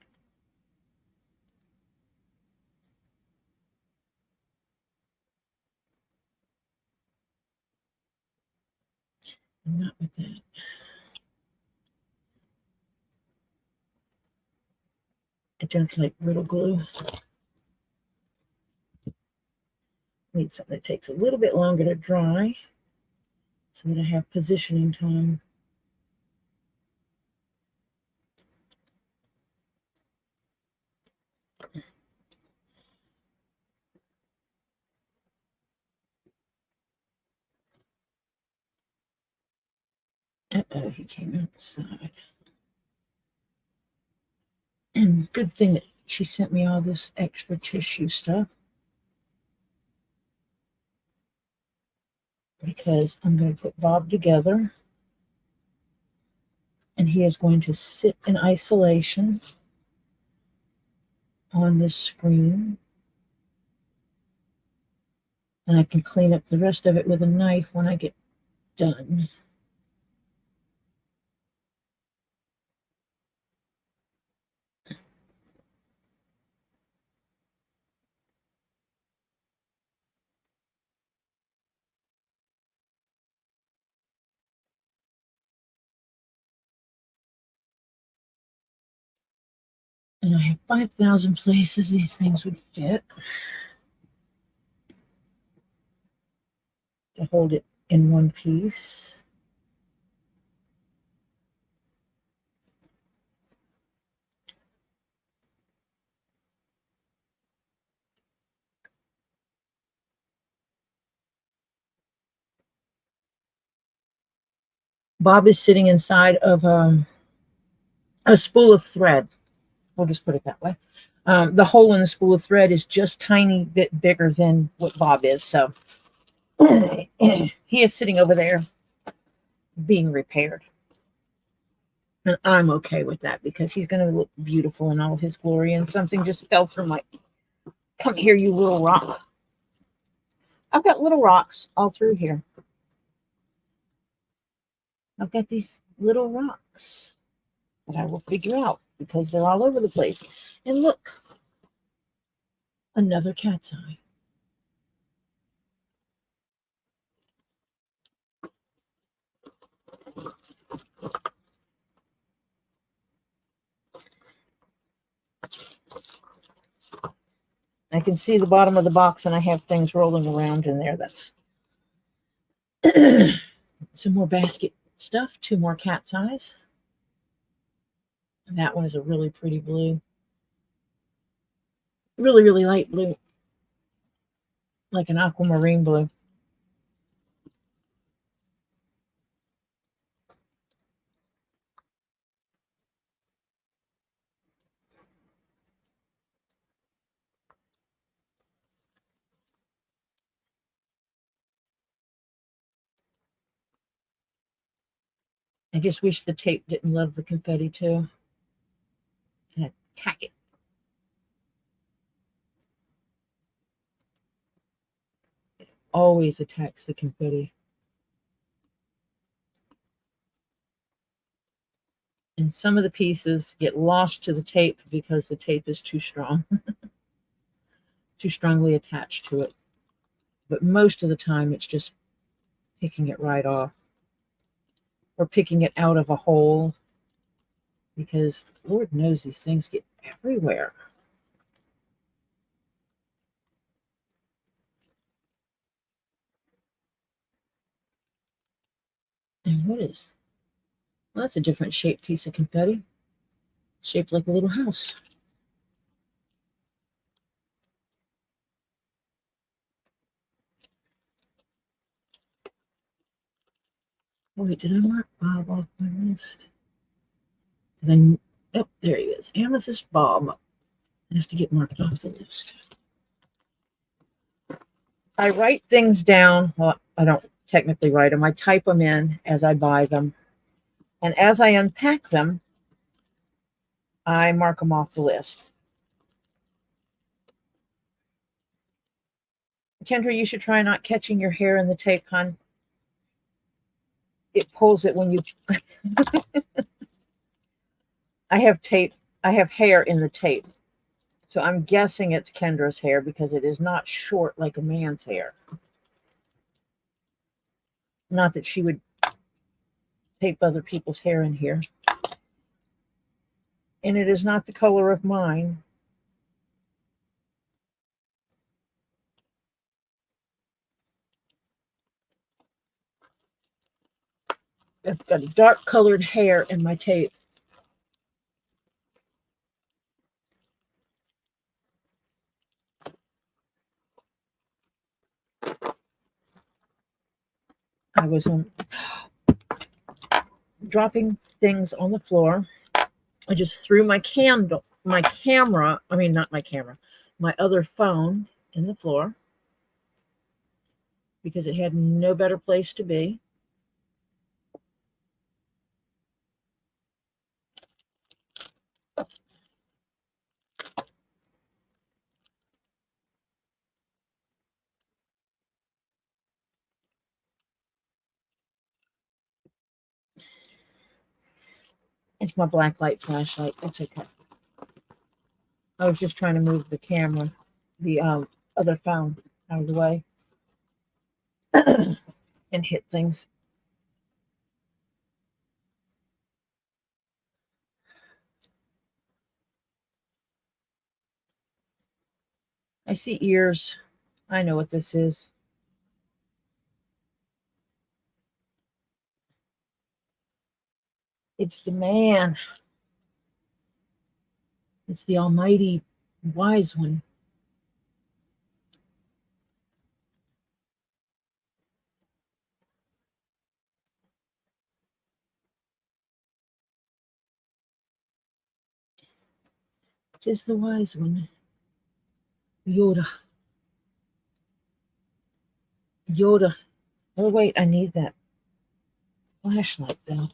Not with that. I don't like brittle glue. Need something that takes a little bit longer to dry so that I have positioning time. Uh-oh, he came out the side. And good thing that she sent me all this extra tissue stuff, because I'm going to put Bob together and he is going to sit in isolation on this screen. And I can clean up the rest of it with a knife when I get done. And I have 5,000 places these things would fit to hold it in one piece. Bob is sitting inside of a spool of thread. We'll just put it that way. The hole in the spool of thread is just tiny bit bigger than what Bob is. So he is sitting over there being repaired. And I'm okay with that because he's going to look beautiful in all his glory. And something just fell through my... Come here, you little rock. I've got little rocks all through here. I've got these little rocks that I will figure out because they're all over the place. And look, another cat's eye. I can see the bottom of the box and I have things rolling around in there. That's some more basket stuff, 2 more cat's eyes. And that one is a really pretty blue. Really, really light blue. Like an aquamarine blue. I just wish the tape didn't love the confetti too. And attack it. It always attacks the confetti. And some of the pieces get lost to the tape because the tape is too strong, too strongly attached to it. But most of the time, it's just picking it right off or picking it out of a hole because Lord knows these things get everywhere. And what is... Well, that's a different shaped piece of confetti, shaped like a little house. Oh, wait, did I mark Bob off my list? Then, oh, there he is. Amethyst Bob has to get marked off the list. I write things down. Well, I don't technically write them. I type them in as I buy them. And as I unpack them, I mark them off the list. Kendra, you should try not catching your hair in the tape, hon. It pulls it when you... I have tape. I have hair in the tape. So I'm guessing it's Kendra's hair because it is not short like a man's hair. Not that she would tape other people's hair in here. And it is not the color of mine. I've got a dark colored hair in my tape. I was dropping things on the floor. I just threw my candle, my camera, I mean, not my camera, my other phone in the floor because it had no better place to be. It's my black light flashlight. That's okay. I was just trying to move the camera, the other phone out of the way and hit things. I see ears. I know what this is. It's the man. It's the almighty wise one. Tis the wise one. Yoda. Yoda. Oh, wait, I need that flashlight, though.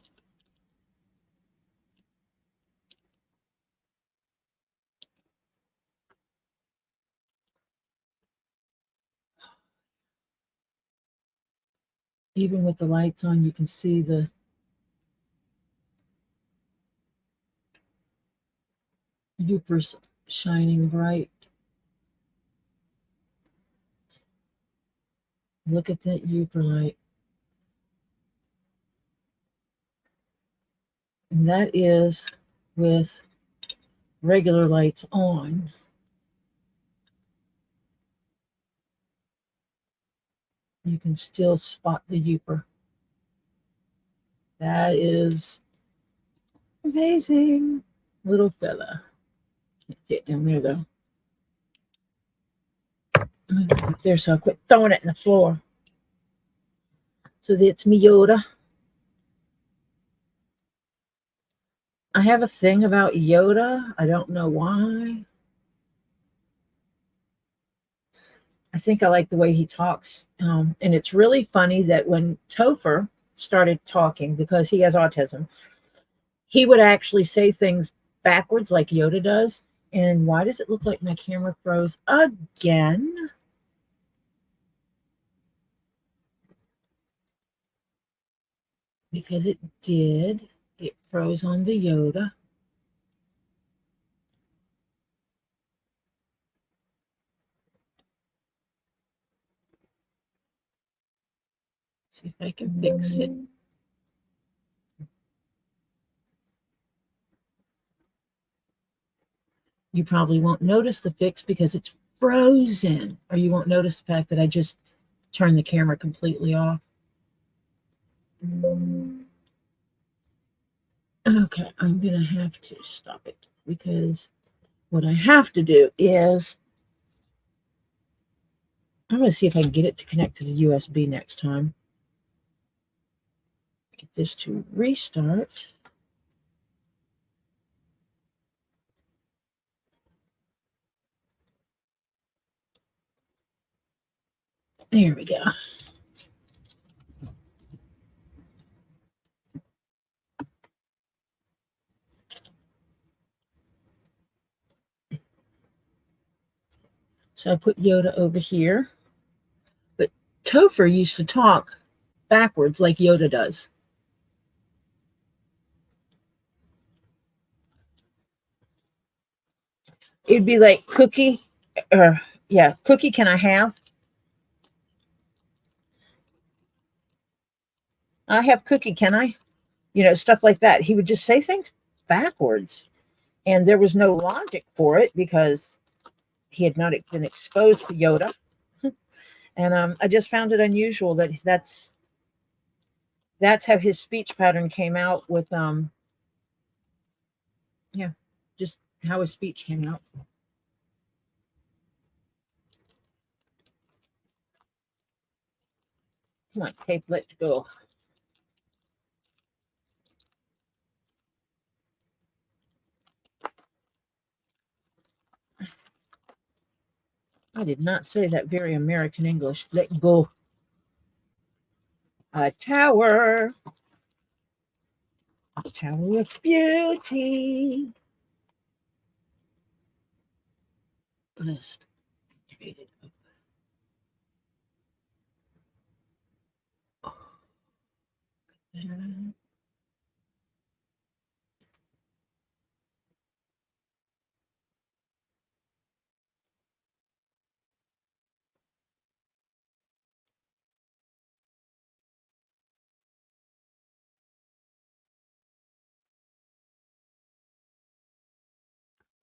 Even with the lights on, you can see the youpers shining bright. Look at that youper light. And that is with regular lights on. You can still spot the youper. That is amazing. Little fella. Can't get down there, though. Move it up there so I quit throwing it in the floor. So that's me Yoda. I have a thing about Yoda. I don't know why. I think I like the way he talks. And it's really funny that when Topher started talking, because he has autism, he would actually say things backwards like Yoda does. And why does it look like my camera froze again? Because it did. It froze on the Yoda. See if I can fix it. You probably won't notice the fix because it's frozen, or you won't notice the fact that I just turned the camera completely off. Okay, I'm going to have to stop it because what I have to do is I'm going to see if I can get it to connect to the USB next time. Get this to restart. There we go. So I put Yoda over here. But Topher used to talk backwards like Yoda does. It'd be like Cookie, or yeah, Cookie, can I have? I have Cookie, can I? You know, stuff like that. He would just say things backwards. And there was no logic for it because he had not been exposed to Yoda. And I just found it unusual that that's how his speech pattern came out with yeah, just how his speech came out. Come on, tape, let go. I did not say that very American English. Let go. A tower. A tower of beauty. List activated.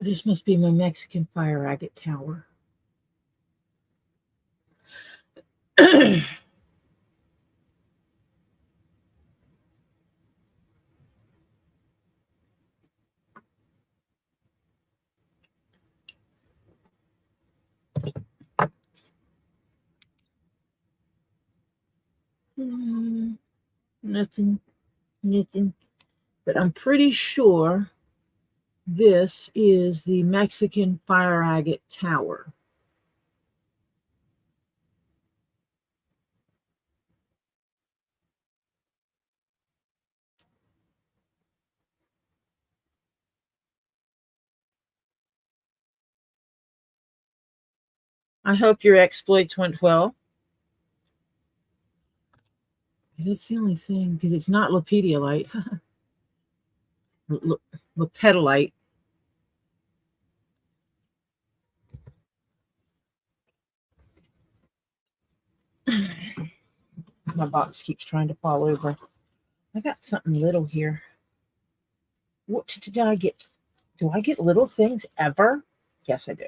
This must be my Mexican fire agate tower. Nothing, nothing. But I'm pretty sure this is the Mexican fire agate tower. I hope your exploits went well. That's the only thing, because it's not lepidolite. Lepidolite. My box keeps trying to fall over. I got something little here. What did I get? Do I get little things ever? Yes, I do.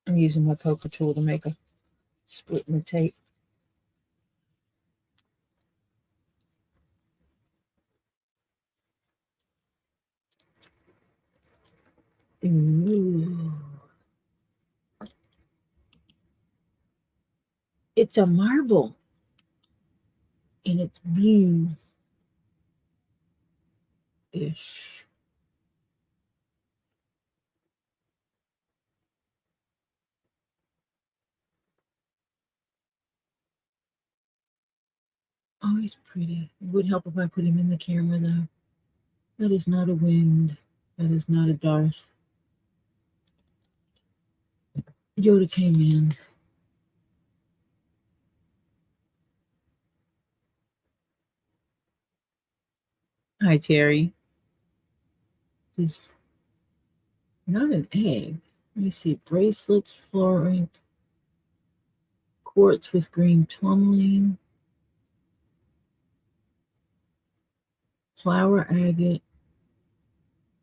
I'm using my poker tool to make a split in the tape. Ooh. It's a marble. And it's blue-ish. Oh, he's pretty. It would help if I put him in the camera, though. That is not a wind. That is not a Darth. Yoda came in. Hi, Terry. This not an egg. Let me see. Bracelets, flooring, quartz with green tourmaline, flower agate.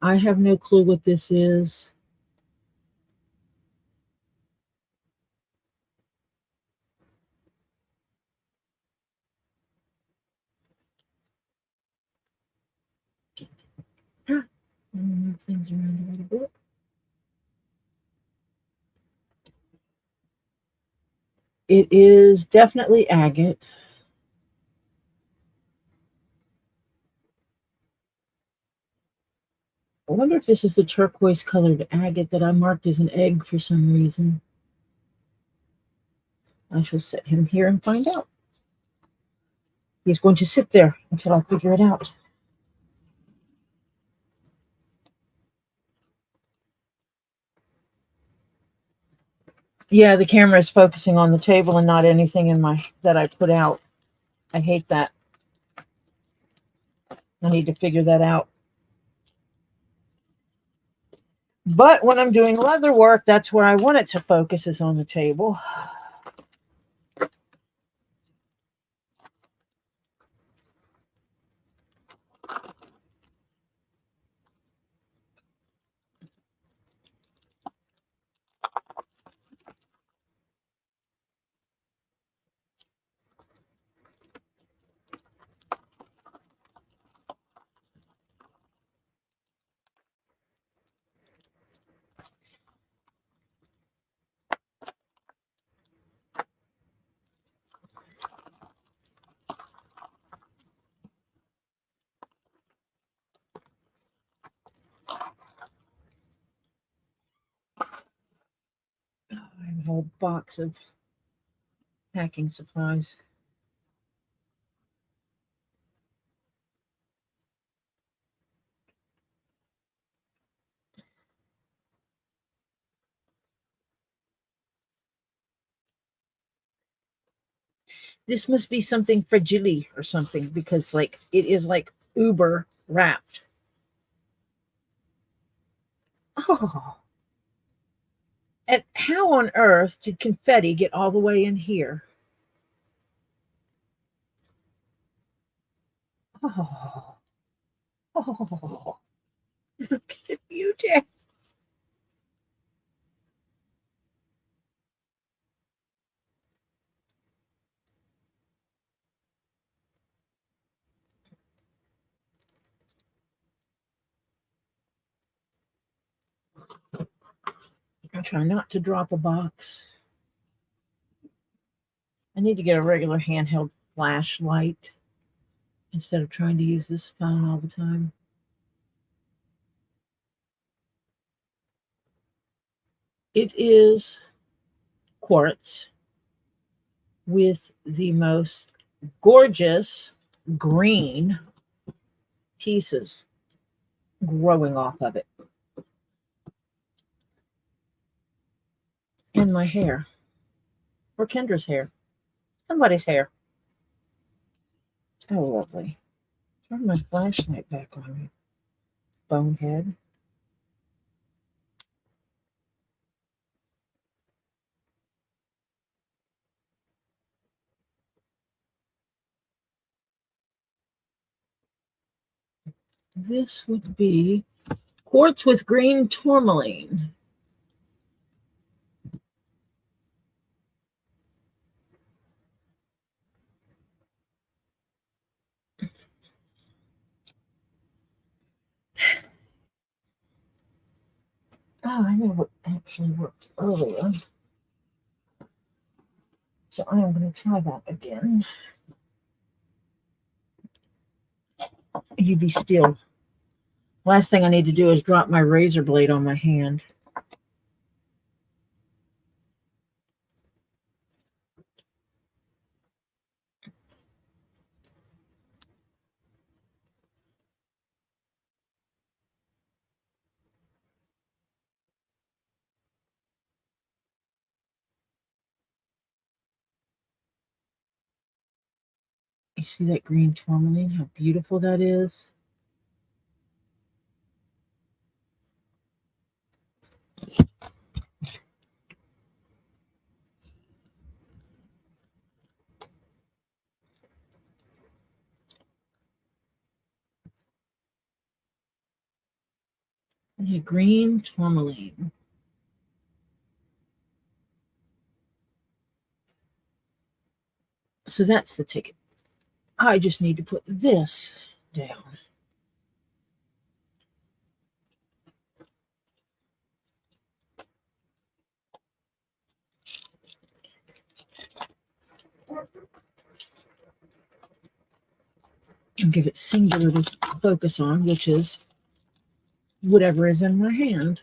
I have no clue what this is. Move things around a little bit. It is definitely agate. I wonder if this is the turquoise colored agate that I marked as an egg for some reason. I shall set him here and find out. He's going to sit there until I figure it out. Yeah, the camera is focusing on the table and not anything in my that I put out. I hate that. I need to figure that out. But when I'm doing leather work, that's where I want it to focus, is on the table. whole box of packing supplies. This must be something fragile or something, because like it is like uber wrapped. Oh, and how on earth did confetti get all the way in here? Oh, oh, look at the beauty. I try not to drop a box. I need to get a regular handheld flashlight instead of trying to use this phone all the time. It is quartz with the most gorgeous green pieces growing off of it. And my hair, or Kendra's hair, somebody's hair. Oh, lovely. Turn my flashlight back on me, bonehead. This would be quartz with green tourmaline. Oh, I know what actually worked earlier. So I am going to try that again. You be still. Last thing I need to do is drop my razor blade on my hand. You see that green tourmaline? How beautiful that is. Yeah, green tourmaline. So that's the ticket. I just need to put this down. And give it singular to focus on, which is whatever is in my hand.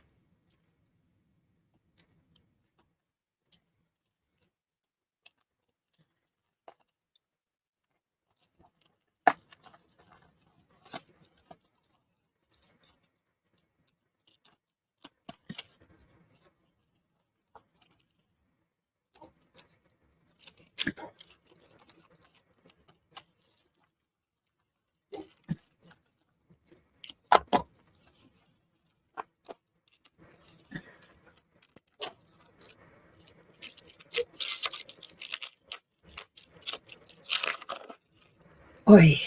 Oi.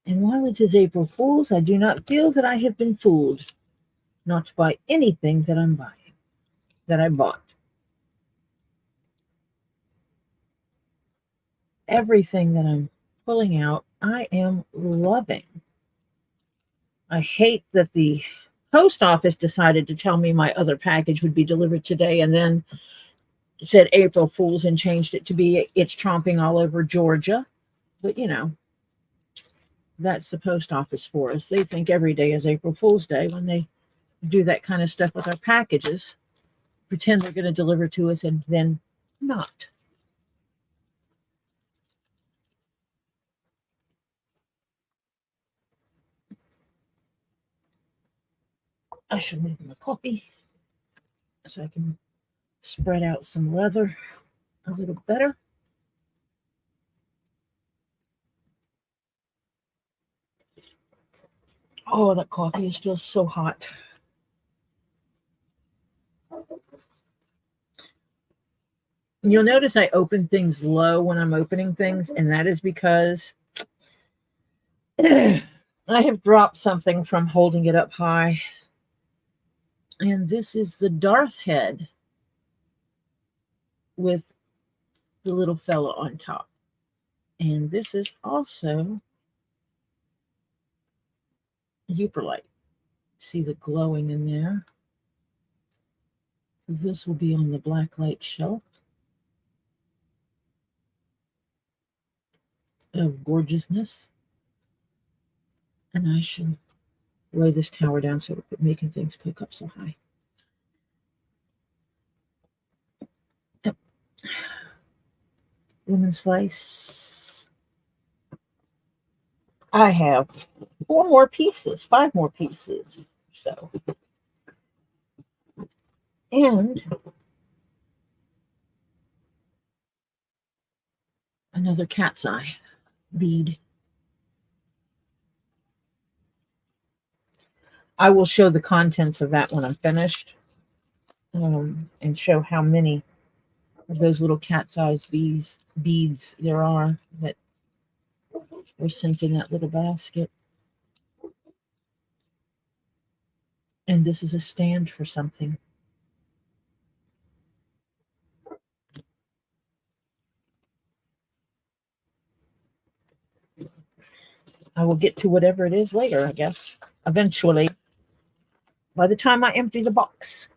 And while it is April Fool's, I do not feel that I have been fooled not to buy anything that I'm buying, that I bought. Everything that I'm pulling out, I am loving. I hate that the post office decided to tell me my other package would be delivered today and then said April Fool's and changed it to be it's tromping all over Georgia. But you know, That's the post office for us. They think every day is April Fool's Day when they do that kind of stuff with our packages, pretend they're going to deliver to us and then not. I should make my coffee so I can spread out some leather a little better. Oh, that coffee is still so hot. You'll notice I open things low when I'm opening things, and that is because I have dropped something from holding it up high. And this is the Darth head with the little fella on top. And this is also Uperlite. See the glowing in there. So this will be on the black light shelf of gorgeousness. And I should lay this tower down so it's making things pick up so high. Yep. Lemon slice. I have 5 more pieces. So, and another cat's eye bead. I will show the contents of that when I'm finished, and show how many of those little cat's eyes beads there are that were sent in that little basket. And this is a stand for something. I will get to whatever it is later, I guess, eventually, by the time I empty the box.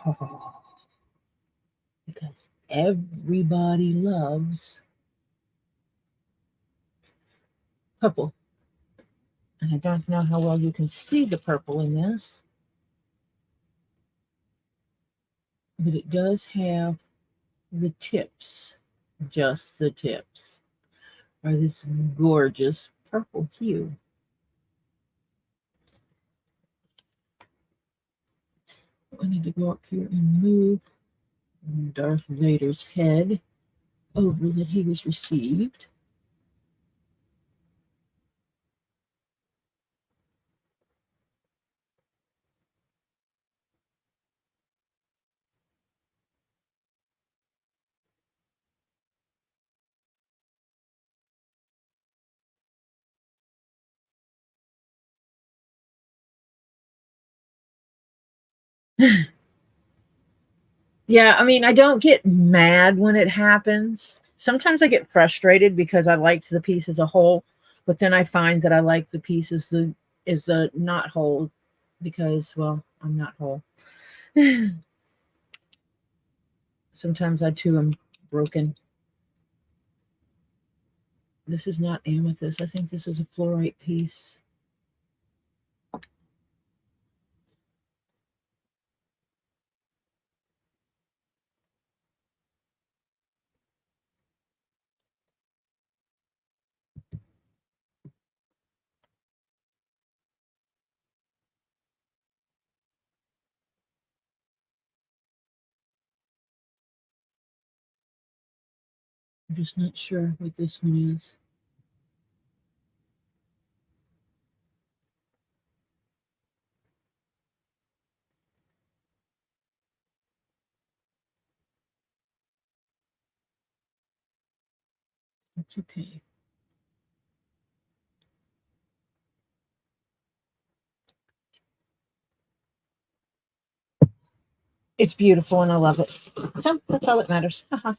Oh, because everybody loves purple. And I don't know how well you can see the purple in this, but it does have the tips, just the tips, are this gorgeous purple hue. I need to go up here and move Darth Vader's head over that he was received. Yeah, I mean, I don't get mad when it happens. Sometimes I get frustrated because I liked the piece as a whole, but then I find that I like the piece as the not whole because, well, I'm not whole. Sometimes I too am broken. This is not amethyst. I think this is a fluorite piece. I'm just not sure what this one is. It's okay. It's beautiful and I love it. So that's all that matters. I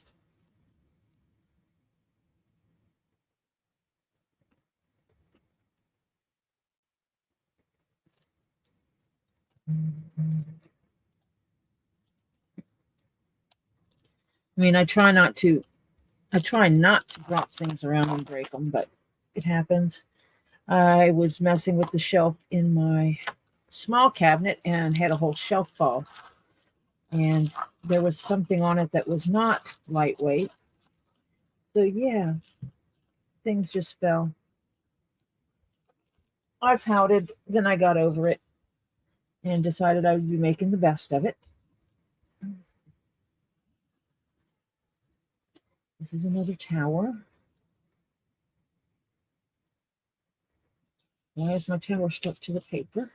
mean, I try not to I try not to drop things around and break them, but it happens. I was messing with the shelf in my small cabinet and had a whole shelf fall. And there was something on it that was not lightweight. So, yeah, things just fell. I pouted, then I got over it and decided I would be making the best of it. This is another tower. Why is my tower stuck to the paper?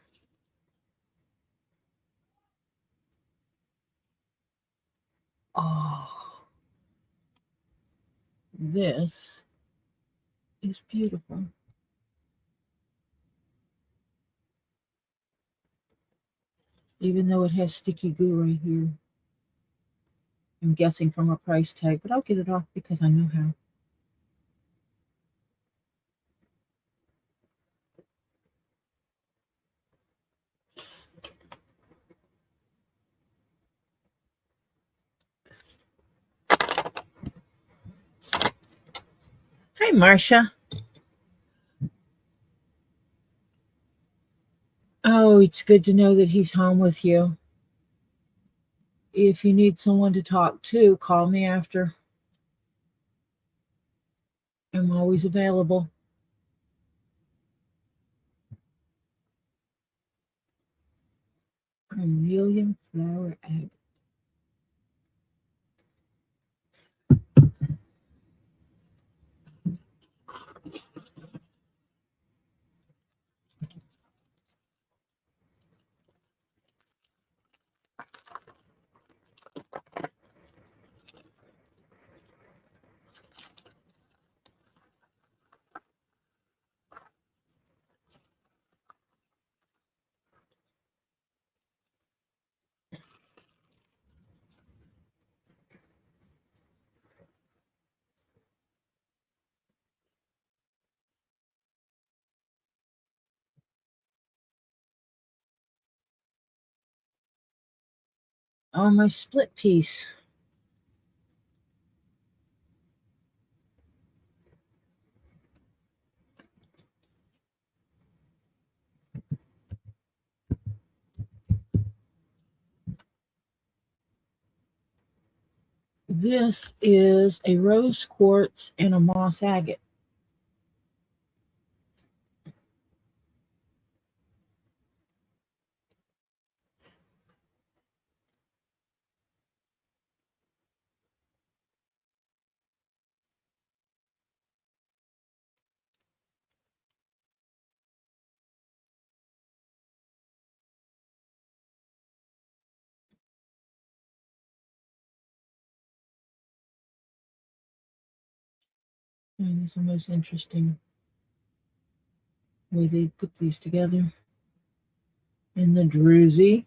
Oh, this is beautiful. Even though it has sticky goo right here. I'm guessing from a price tag, but I'll get it off because I know how. Hi, Marcia. Oh, it's good to know that he's home with you. If you need someone to talk to, call me after. I'm always available. Carnelian flower egg. Oh, my split piece. This is a rose quartz and a moss agate. And it's the most interesting way they put these together. And the druzy.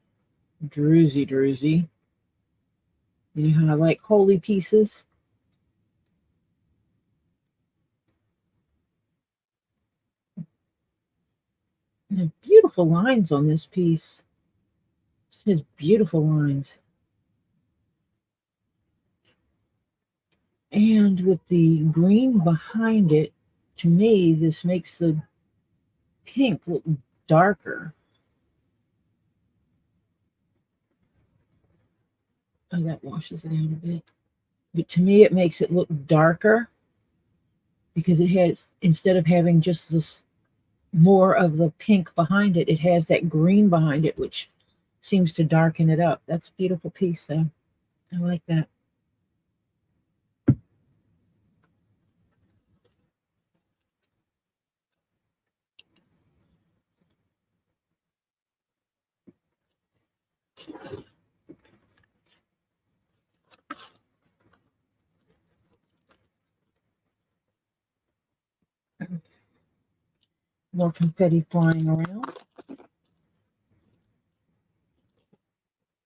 Druzy. You know how I like holy pieces? And beautiful lines on this piece. Just has beautiful lines. And with the green behind it, to me, this makes the pink look darker. Oh, that washes it out a bit. But to me, it makes it look darker because it has, instead of having just this more of the pink behind it, it has that green behind it, which seems to darken it up. That's a beautiful piece, though. I like that. More confetti flying around.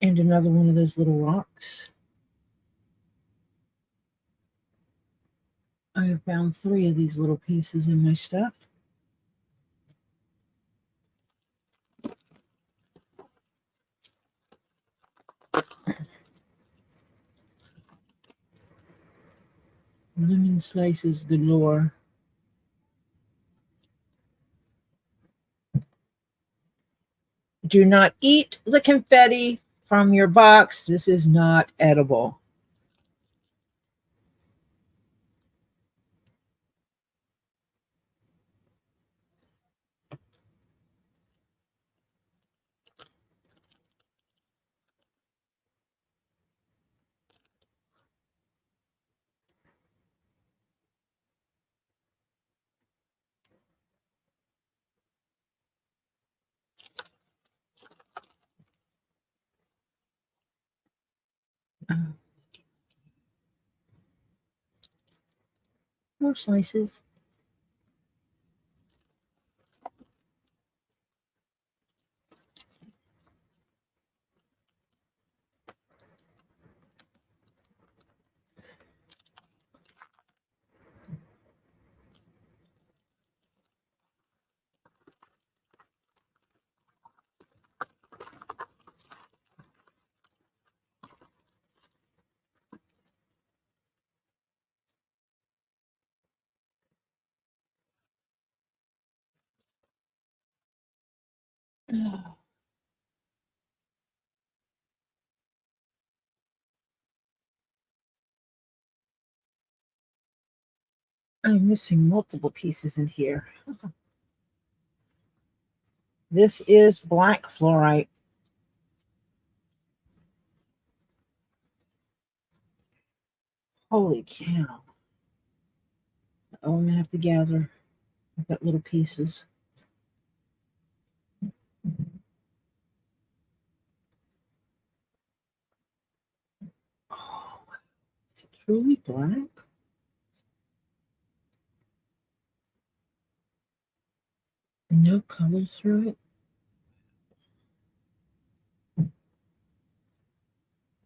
And another one of those little rocks. I have found 3 of these little pieces in my stuff. Lemon slices galore. Do not eat the confetti from your box. This is not edible. More slices. I'm missing multiple pieces in here. This is black fluorite. Holy cow. Oh, I'm going to have to gather. I've got little pieces. Oh, is it truly black? No color through it?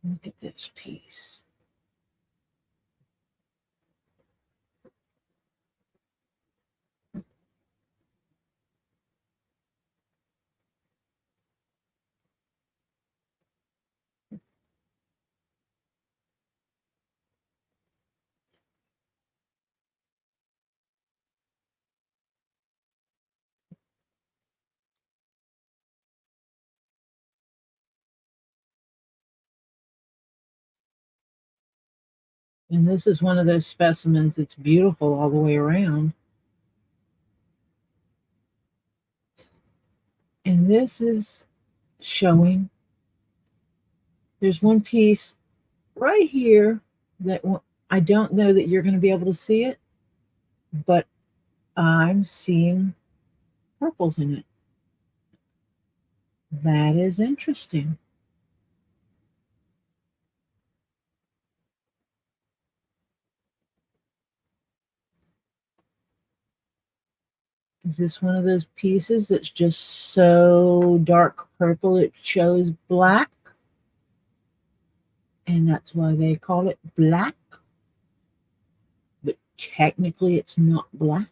Look at this piece. And this is one of those specimens that's beautiful all the way around. And this is showing. There's one piece right here that I don't know that you're going to be able to see it, but I'm seeing purples in it. That is interesting. Is this one of those pieces that's just so dark purple it shows black? And that's why they call it black. But technically it's not black.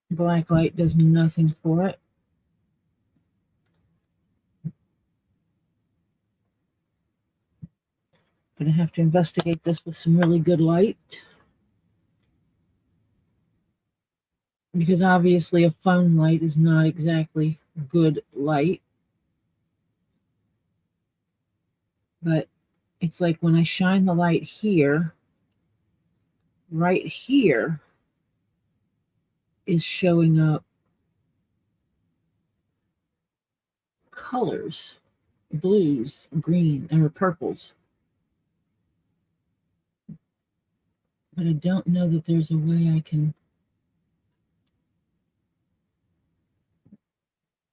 Black light does nothing for it. Gonna have to investigate this with some really good light. Because obviously a phone light is not exactly good light. But it's like when I shine the light here, right here is showing up colors, blues, green, or purples. But I don't know that there's a way I can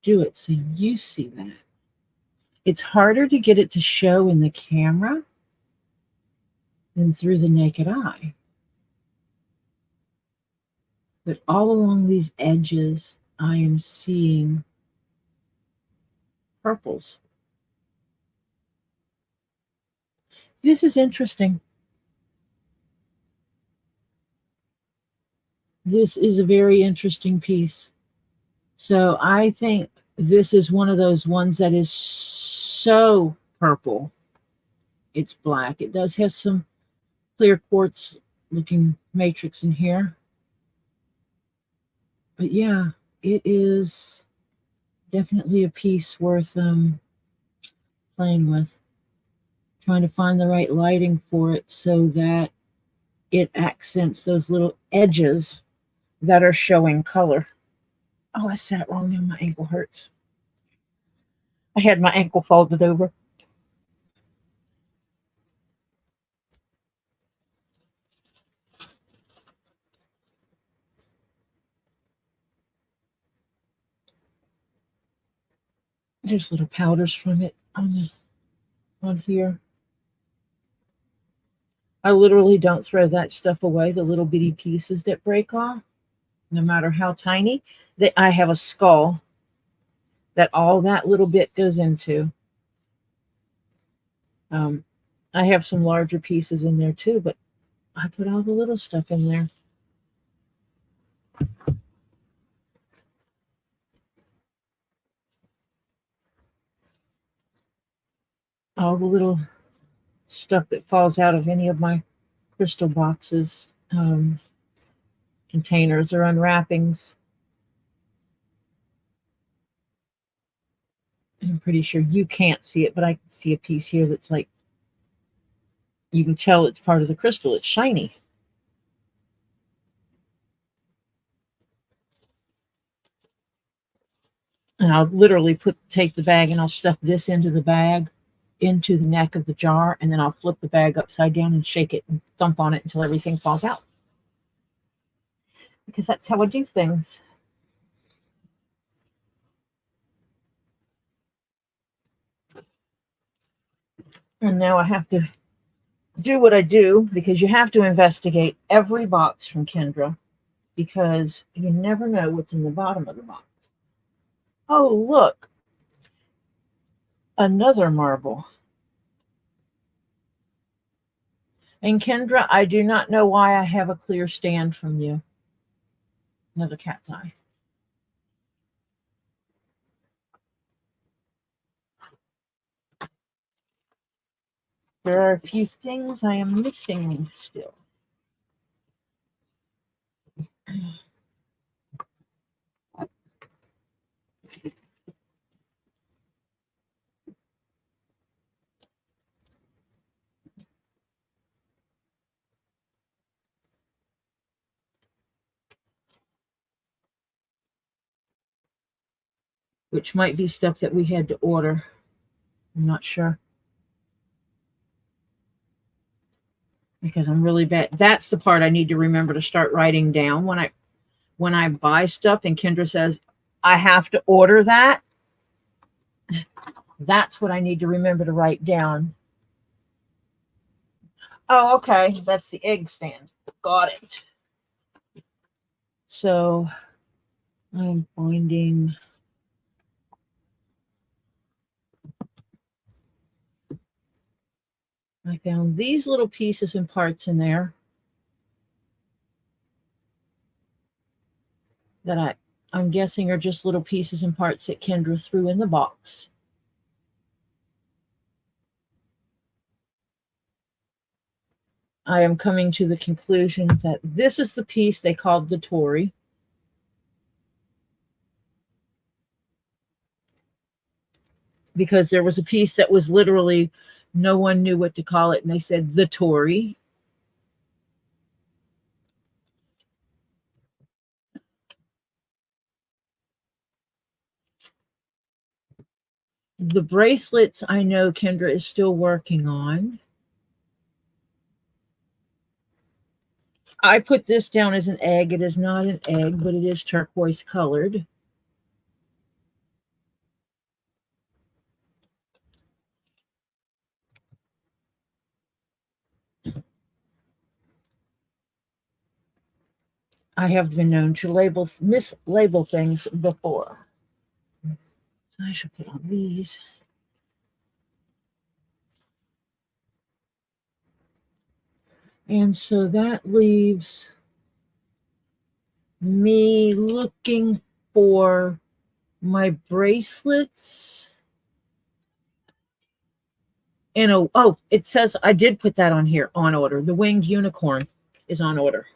do it so you see that. It's harder to get it to show in the camera than through the naked eye. But all along these edges, I am seeing purples. This is interesting. This is a very interesting piece. So I think This is one of those ones that is so purple. It's black. It does have some clear quartz looking matrix in here. But yeah, it is definitely a piece worth playing with. Trying to find the right lighting for it so that it accents those little edges that are showing color. Oh, I sat wrong now. My ankle hurts. I had my ankle folded over. There's little powders from it on here. I literally don't throw that stuff away, the little bitty pieces that break off, no matter how tiny. That I have a skull that all that little bit goes into. I have some larger pieces in there too, but I put all the little stuff in there. All the little stuff that falls out of any of my crystal boxes, containers, or unwrappings. I'm pretty sure you can't see it, but I can see a piece here that's like, you can tell it's part of the crystal. It's shiny. And I'll literally take the bag and I'll stuff this into the bag, into the neck of the jar, and then I'll flip the bag upside down and shake it and thump on it until everything falls out. Because that's how I do things. And now I have to do what I do, because you have to investigate every box from Kendra, because you never know what's in the bottom of the box. Oh, look, another marble. And Kendra, I do not know why I have a clear stand from you. Another cat's eye. There are a few things I am missing still. Which might be stuff that we had to order. I'm not sure. Because I'm really bad. That's the part I need to remember to start writing down when I buy stuff and Kendra says I have to order that. That's what I need to remember to write down. Oh, okay. That's the egg stand. Got it. So I'm finding, I found these little pieces and parts in there that I'm guessing are just little pieces and parts that Kendra threw in the box. I am coming to the conclusion that this is the piece they called the Tory. Because there was a piece that was literally, no one knew what to call it, and they said the Tory. The bracelets I know Kendra is still working on. I put this down as an egg. It is not an egg, but it is turquoise colored. I have been known to mislabel things before. So I should put on these. And so that leaves me looking for my bracelets. And oh, it says I did put that on here on order. The winged unicorn is on order.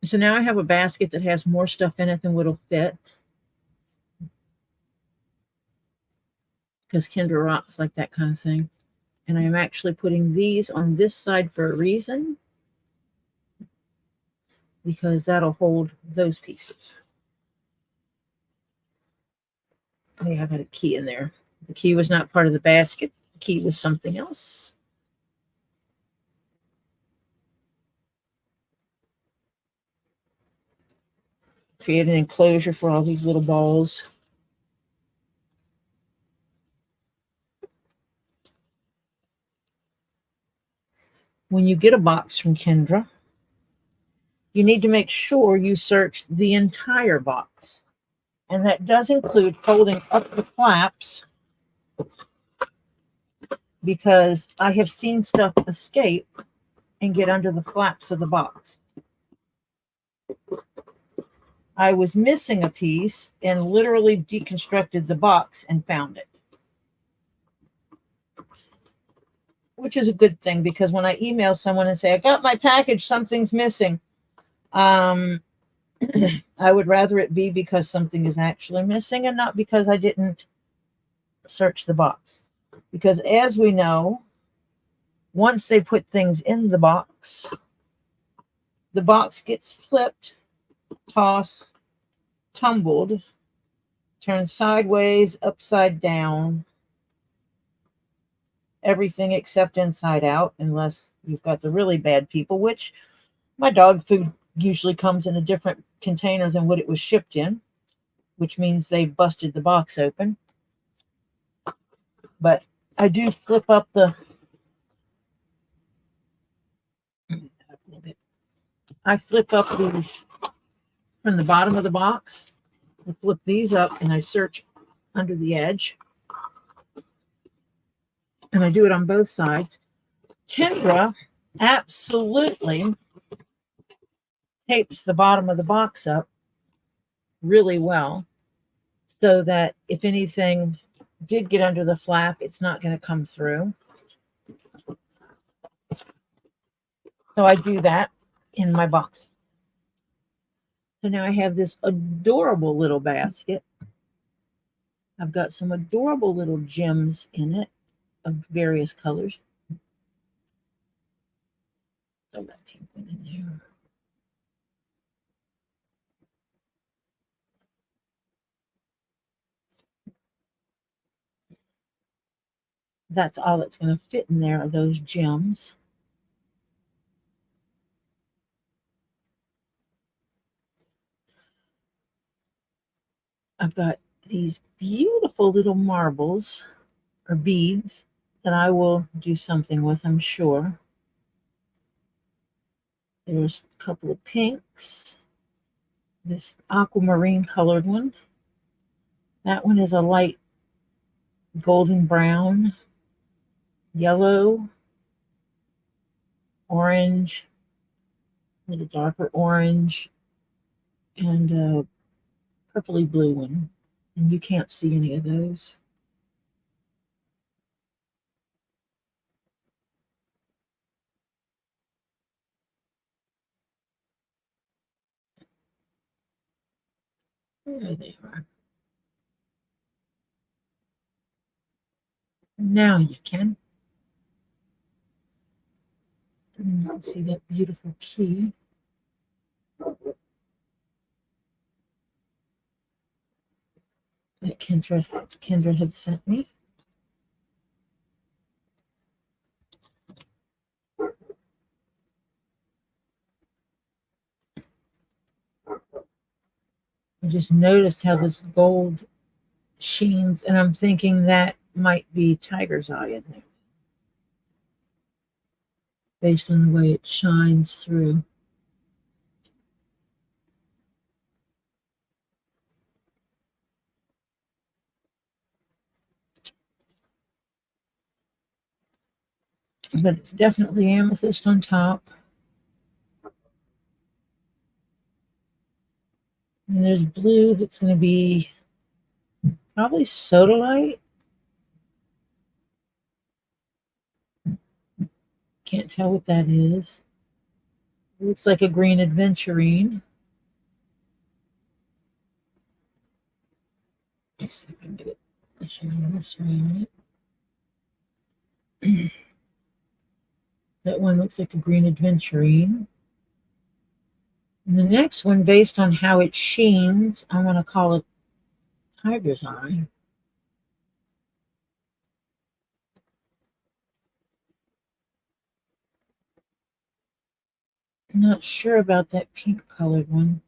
So now I have a basket that has more stuff in it than what'll fit. Because Kendra rocks like that kind of thing. And I am actually putting these on this side for a reason. Because that'll hold those pieces. Oh, yeah, I got a key in there. The key was not part of the basket. The key was something else. Create an enclosure for all these little balls. When you get a box from Kendra, you need to make sure you search the entire box. And that does include folding up the flaps, because I have seen stuff escape and get under the flaps of the box. I was missing a piece and literally deconstructed the box and found it. Which is a good thing, because when I email someone and say, I got my package, something's missing, I would rather it be because something is actually missing and not because I didn't search the box. Because as we know, once they put things in the box gets flipped, tossed, tumbled, turned sideways, upside down, everything except inside out, unless you've got the really bad people, which my dog food usually comes in a different container than what it was shipped in, which means they busted the box open. But I do flip up the I flip up these from the bottom of the box. I flip these up and I search under the edge. And I do it on both sides. Kendra absolutely tapes the bottom of the box up really well, so that if anything did get under the flap, it's not going to come through. So I do that in my box. So now I have this adorable little basket. I've got some adorable little gems in it of various colors. Throw that pink one in there. That's all that's going to fit in there are those gems. I've got these beautiful little marbles or beads that I will do something with, I'm sure. There's a couple of pinks. This aquamarine colored one. That one is a light golden brown, yellow, orange, a little darker orange, and a purpley blue one. And you can't see any of those. There they are. Now you can. And you can see that beautiful key. That Kendra had sent me. I just noticed how this gold sheens, and I'm thinking that might be tiger's eye in there, based on the way it shines through. But it's definitely amethyst on top. And there's blue that's going to be probably sodalite. Can't tell what that is. It looks like a green aventurine. Let's see if I can get it. This right. That one looks like a green aventurine. And the next one, based on how it sheens, I want to call it tiger's eye. I'm not sure about that pink colored one.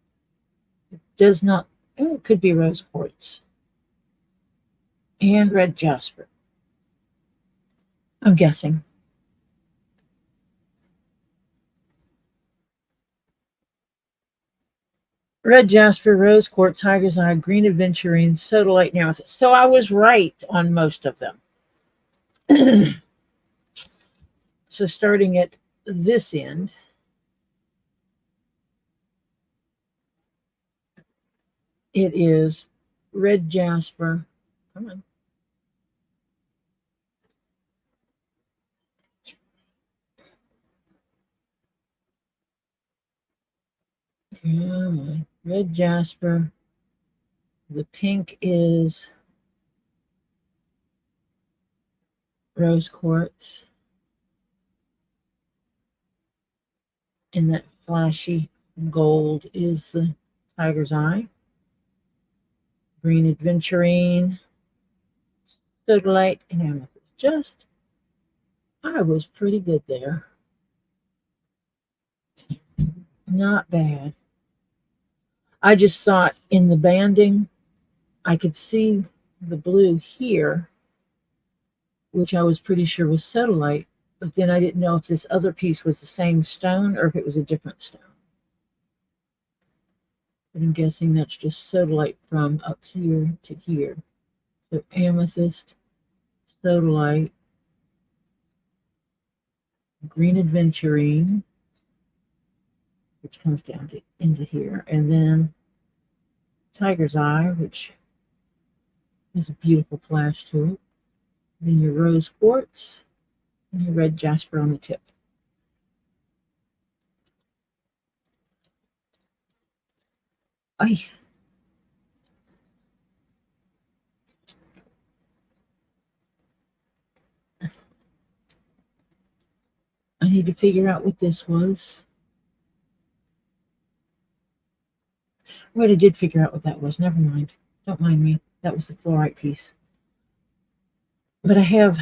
It does not, oh, it could be rose quartz. And red jasper. I'm guessing. Red jasper, rose quartz, tiger's eye, green aventurine, sodalite, and amethyst. So I was right on most of them. So starting at this end, it is red jasper. Come on. Red jasper. The pink is rose quartz. And that flashy gold is the tiger's eye. Green aventurine, sodalite, and amethyst. I was pretty good there. Not bad. I just thought in the banding, I could see the blue here, which I was pretty sure was sodalite, but then I didn't know if this other piece was the same stone or if it was a different stone. But I'm guessing that's just sodalite from up here to here. So amethyst, sodalite, green aventurine, which comes down into here, and then tiger's eye, which has a beautiful flash to it. Then your rose quartz and your red jasper on the tip. I need to figure out what this was. Wait, I did figure out what that was. Never mind. Don't mind me. That was the fluorite piece. But I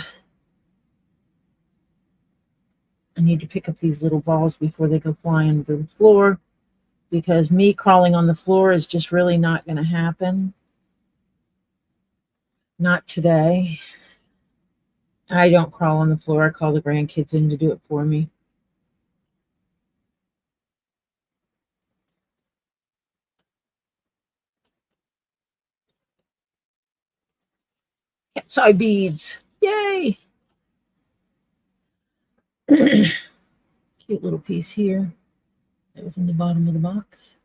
need to pick up these little balls before they go flying to the floor, because me crawling on the floor is just really not going to happen. Not today. I don't crawl on the floor. I call the grandkids in to do it for me. Cat's eye beads. Yay! Cute little piece here. That was in the bottom of the box.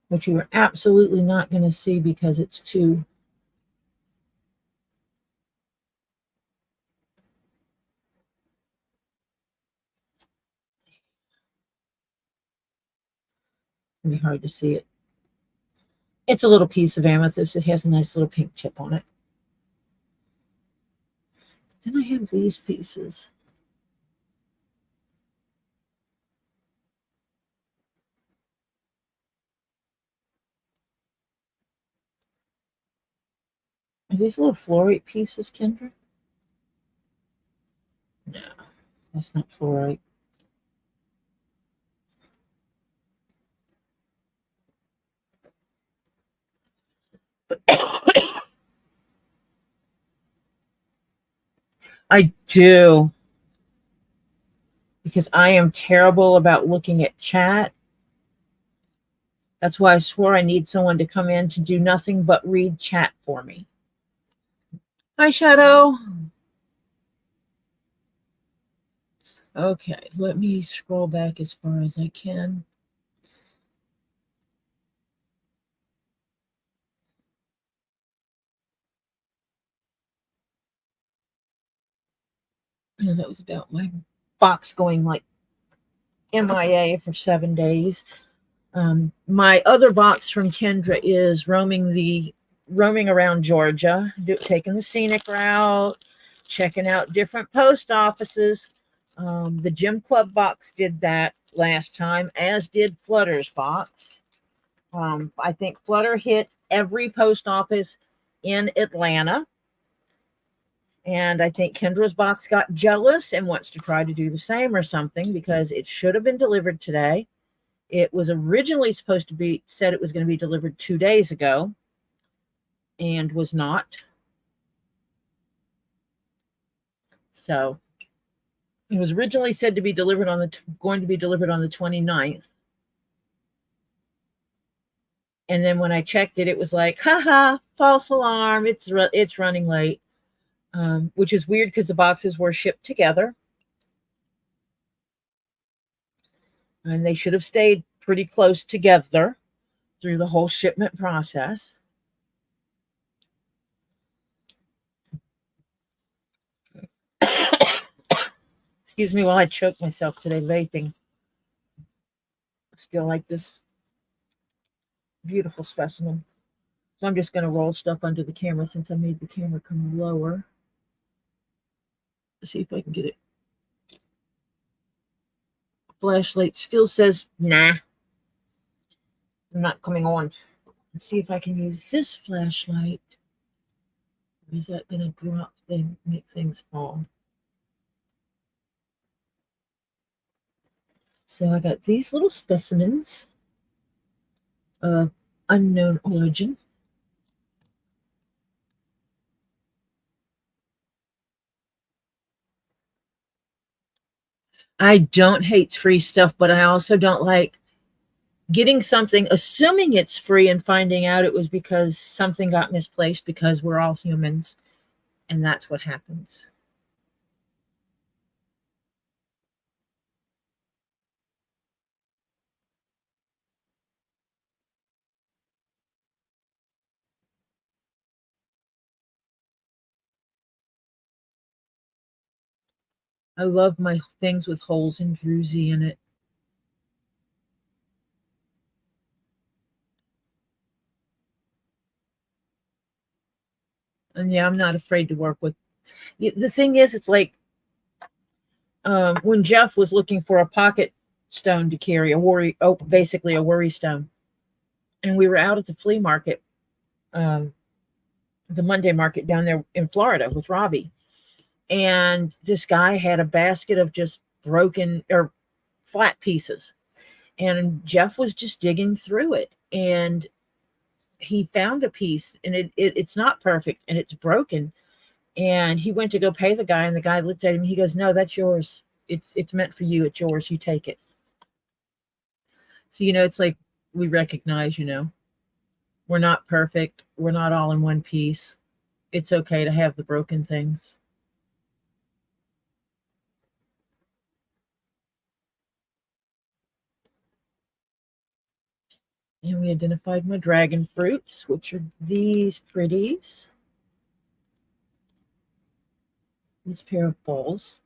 Which you are absolutely not going to see because it's too... It's going to be hard to see it. It's a little piece of amethyst. It has a nice little pink tip on it. Then I have these pieces. Are these little fluorite pieces, Kendra? No, that's not fluorite. I do. Because I am terrible about looking at chat. That's why I swore I need someone to come in to do nothing but read chat for me. Hi, Shadow. Okay, let me scroll back as far as I can. And that was about my box going like MIA for 7 days. My other box from Kendra is roaming around Georgia, taking the scenic route, checking out different post offices. The gym club box did that last time, as did Flutter's box. I think Flutter hit every post office in Atlanta. And I think Kendra's box got jealous and wants to try to do the same or something, because it should have been delivered today. It was originally supposed to be said it was going to be delivered 2 days ago and was not. So it was originally said to be delivered going to be delivered on the 29th. And then when I checked it, it was like, haha, false alarm. It's running late, which is weird because the boxes were shipped together. And they should have stayed pretty close together through the whole shipment process. Excuse me while I choke myself today vaping. I still like this beautiful specimen. So I'm just going to roll stuff under the camera since I made the camera come lower. Let's see if I can get it. Flashlight still says, nah, I'm not coming on. Let's see if I can use this flashlight. Or is that going to drop things, make things fall? So I got these little specimens of unknown origin. I don't hate free stuff, but I also don't like getting something, assuming it's free, and finding out it was because something got misplaced, because we're all humans, and that's what happens. I love my things with holes and druzy in it. And yeah, I'm not afraid to work with. The thing is, it's like when Jeff was looking for a pocket stone to carry, basically a worry stone, and we were out at the flea market, um, the Monday market down there in Florida with Robbie, and this guy had a basket of just broken or flat pieces, and Jeff was just digging through it, and he found a piece, and it's not perfect and it's broken. And he went to go pay the guy, and the guy looked at him. He goes, "No, that's yours. It's meant for you. It's yours. You take it." So it's like we recognize, we're not perfect. We're not all in one piece. It's okay to have the broken things. And we identified my dragon fruits, which are these pretties. This pair of bowls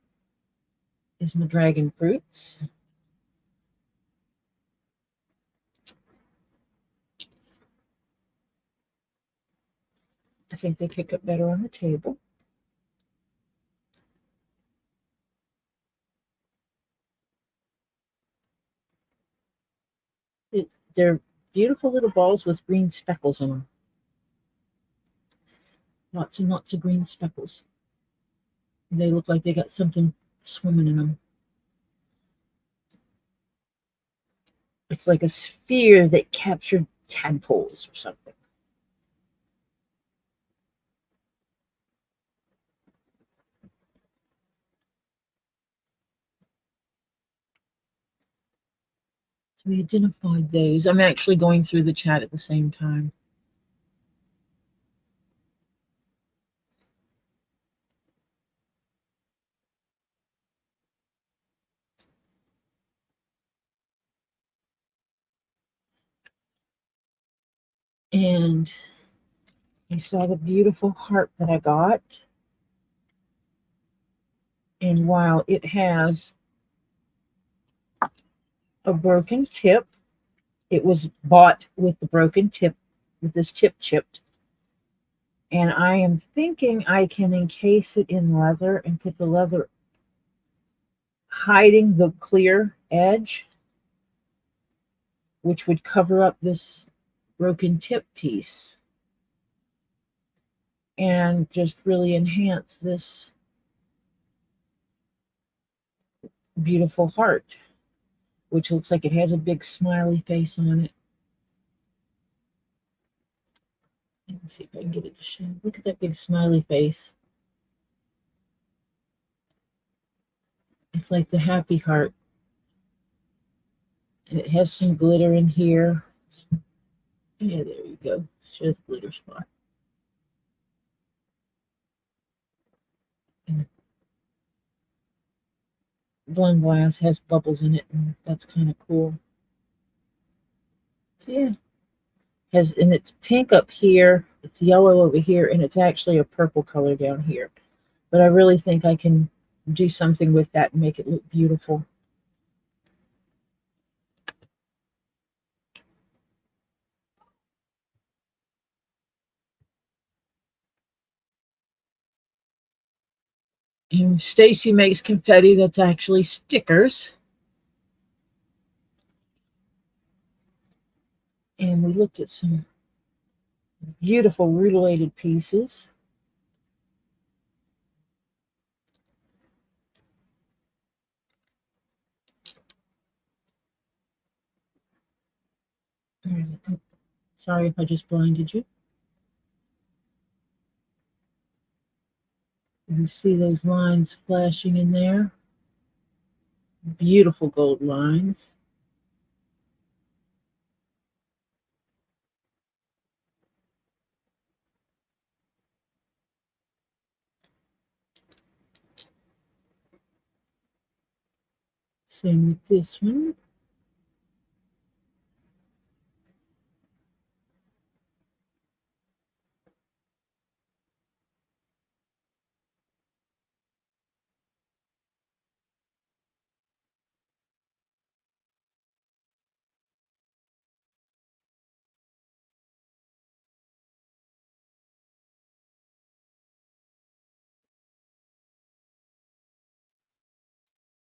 is my dragon fruits. I think they pick up better on the table. They're beautiful little balls with green speckles on them. Lots and lots of green speckles. They look like they got something swimming in them. It's like a sphere that captured tadpoles or something. So we identified those. I'm actually going through the chat at the same time. And I saw the beautiful heart that I got. And while it has a broken tip, it was bought with the broken tip, with this tip chipped. And I am thinking I can encase it in leather and put the leather hiding the clear edge, which would cover up this broken tip piece and just really enhance this beautiful heart, which looks like it has a big smiley face on it. Let's see if I can get it to show. Look at that big smiley face. It's like the happy heart. And it has some glitter in here. Yeah, there you go. Shows the glitter spot. And blend glass has bubbles in it, and that's kind of cool. So yeah, and it's pink up here, it's yellow over here, and it's actually a purple color down here. But I really think I can do something with that and make it look beautiful. And Stacy makes confetti that's actually stickers. And we looked at some beautiful rutilated pieces. Sorry if I just blinded you. You see those lines flashing in there? Beautiful gold lines. Same with this one.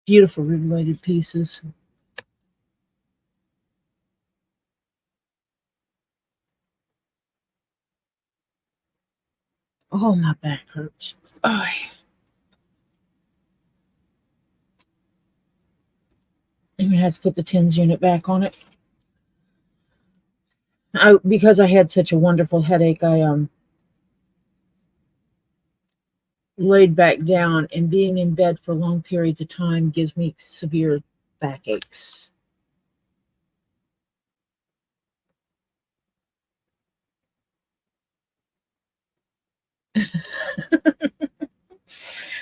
Beautiful rutilated pieces. Oh, my back hurts. Oh, I'm gonna have to put the tins unit back on it. Because I had such a wonderful headache, I laid back down, and being in bed for long periods of time gives me severe backaches.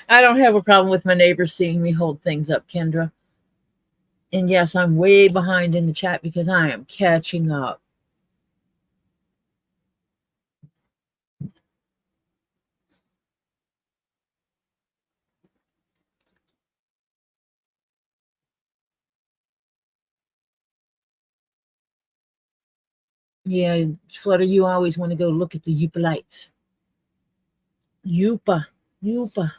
I don't have a problem with my neighbors seeing me hold things up, Kendra. And yes, I'm way behind in the chat because I am catching up. Yeah, Flutter, you always want to go look at the Yupa lights. Yupa, Yupa.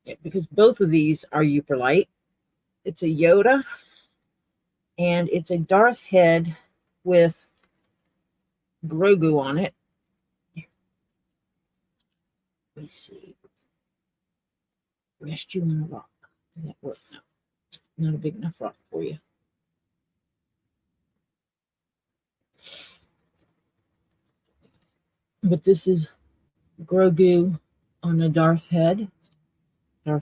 Yeah, because both of these are Yupa light. It's a Yoda and it's a Darth head with Grogu on it. Let me see. Rest you on a rock. Does that work? No, not a big enough rock for you. But this is Grogu on a Darth head. The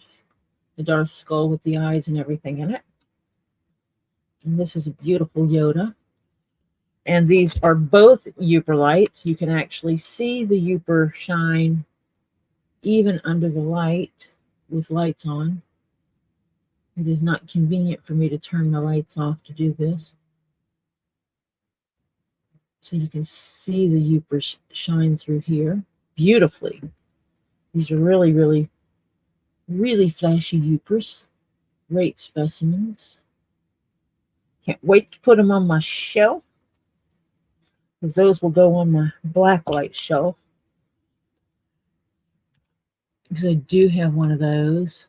Darth skull with the eyes and everything in it. And this is a beautiful Yoda. And these are both Yooper lights. You can actually see the Yooper shine even under the light with lights on. It is not convenient for me to turn the lights off to do this. So you can see the Upers shine through here beautifully. These are really, really, really flashy Upers. Great specimens. Can't wait to put them on my shelf, because those will go on my blacklight shelf. Because I do have one of those.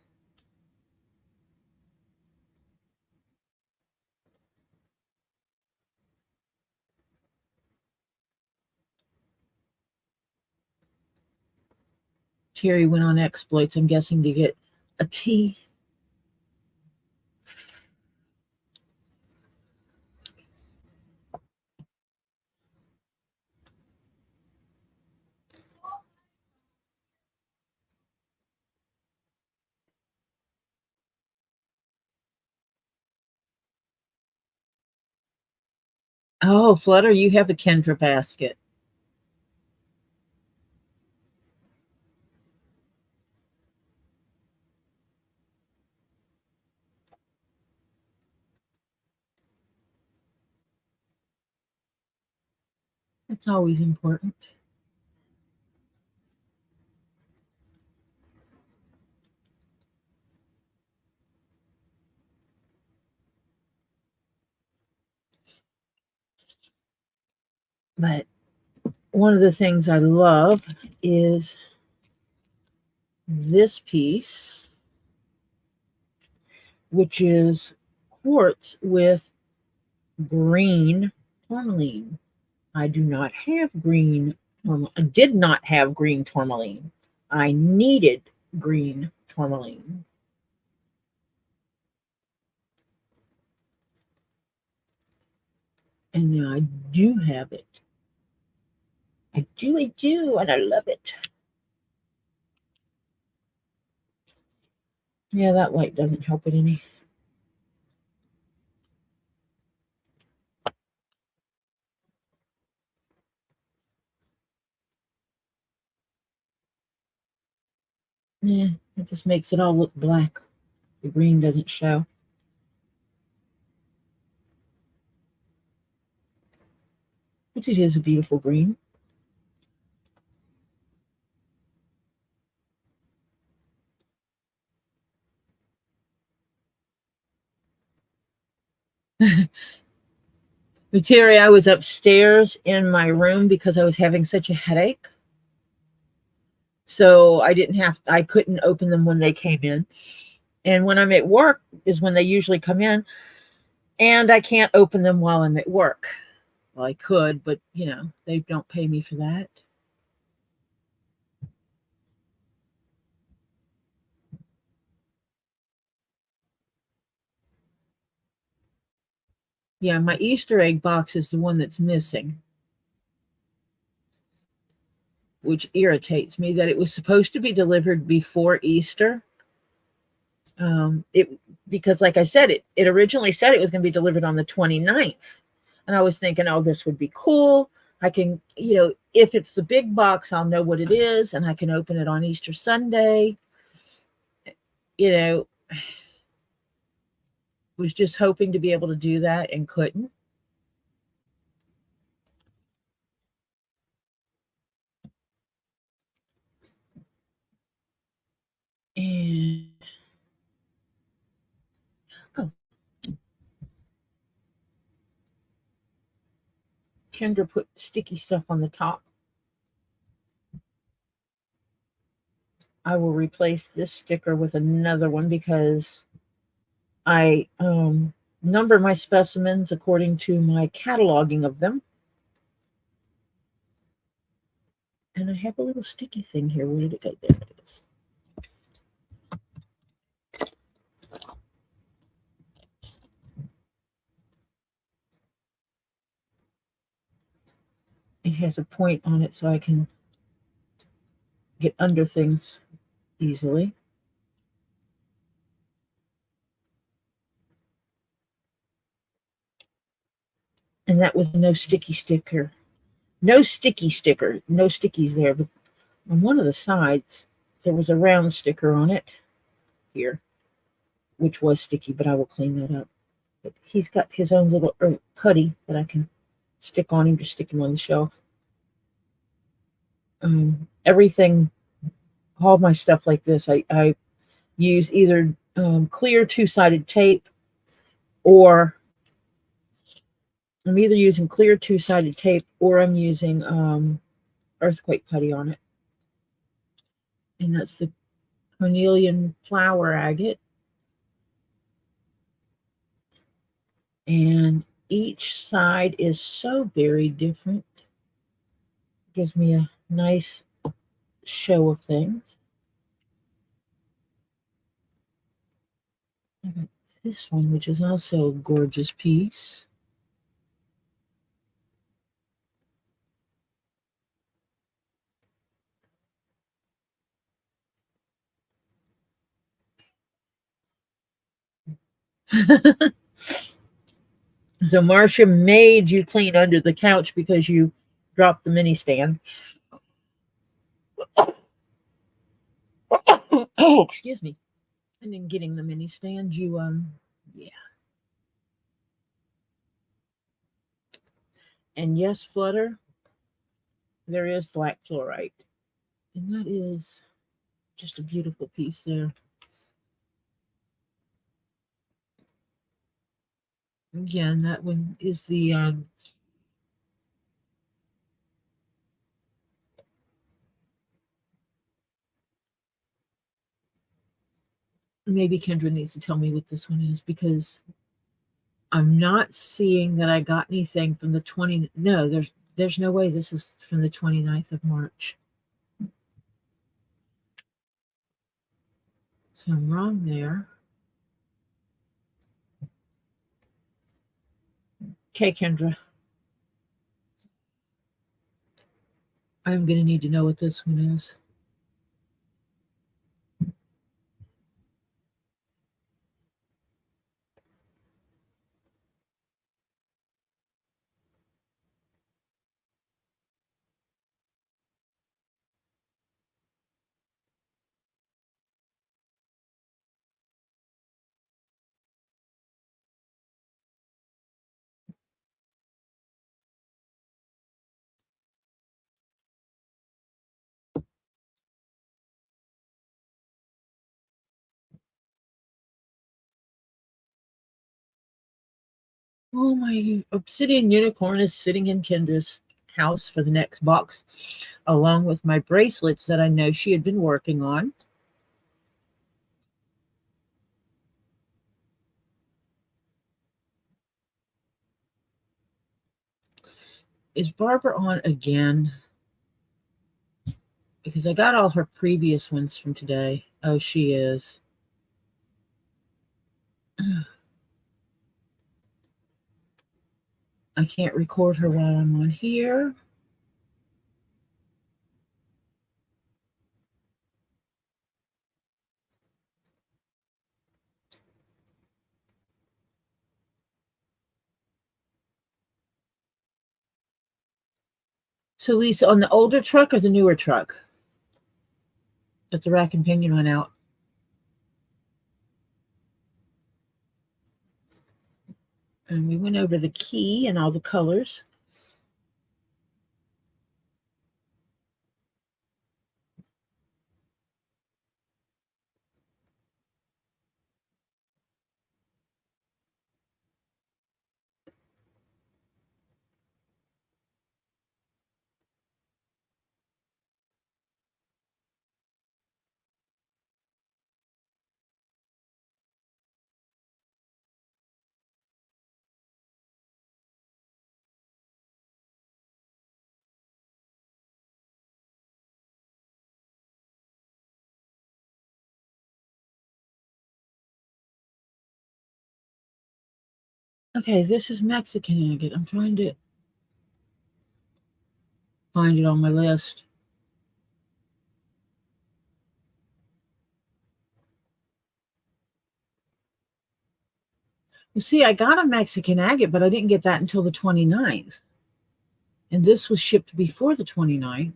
Terry went on exploits, I'm guessing, to get a tea. Oh, Flutter, you have a Kendra basket. That's always important. But one of the things I love is this piece, which is quartz with green tourmaline. I do not have green tourmaline. I did not have green tourmaline. I needed green tourmaline. And now I do have it. I do, and I love it. Yeah, that light doesn't help it any. Yeah, it just makes it all look black. The green doesn't show. But it is a beautiful green. Terry, I was upstairs in my room because I was having such a headache. So I couldn't open them when they came in. And when I'm at work is when they usually come in. And I can't open them while I'm at work. Well, I could, but they don't pay me for that. Yeah, my Easter egg box is the one that's missing, which irritates me that it was supposed to be delivered before Easter. It because, like I said, it originally said it was going to be delivered on the 29th. And I was thinking, oh, this would be cool. I can, if it's the big box, I'll know what it is and I can open it on Easter Sunday. Was just hoping to be able to do that and couldn't. And oh, Kendra put sticky stuff on the top. I will replace this sticker with another one because I number my specimens according to my cataloging of them. And I have a little sticky thing here. Where did it go? There it is. It has a point on it so I can get under things easily. And that was no sticky sticker. No sticky sticker. No stickies there. But on one of the sides, there was a round sticker on it here, which was sticky, but I will clean that up. But he's got his own little putty that I can stick on him to stick him on the shelf. Everything, all my stuff like this, I use either clear two-sided tape, or I'm either using clear two-sided tape or I'm using earthquake putty on it. And that's the cornelian flower agate. And each side is so very different. Gives me a nice show of things. I got this one, which is also a gorgeous piece. So Marcia made you clean under the couch because you dropped the mini stand. Oh, excuse me. And then getting the mini stand, yeah. And yes, Flutter, there is black fluorite. And that is just a beautiful piece there. Again, that one is the maybe Kendra needs to tell me what this one is, because I'm not seeing that I got anything from the 20. No, there's no way this is from the 29th of March. So I'm wrong there. Okay, Kendra. I'm going to need to know what this one is. Oh, my obsidian unicorn is sitting in Kendra's house for the next box, along with my bracelets that I know she had been working on. Is Barbara on again? Because I got all her previous ones from today. Oh, she is. I can't record her while I'm on here. So, Lisa, on the older truck or the newer truck that the rack and pinion went out? And we went over the key and all the colors. Okay, this is Mexican agate. I'm trying to find it on my list. You see, I got a Mexican agate, but I didn't get that until the 29th. And this was shipped before the 29th.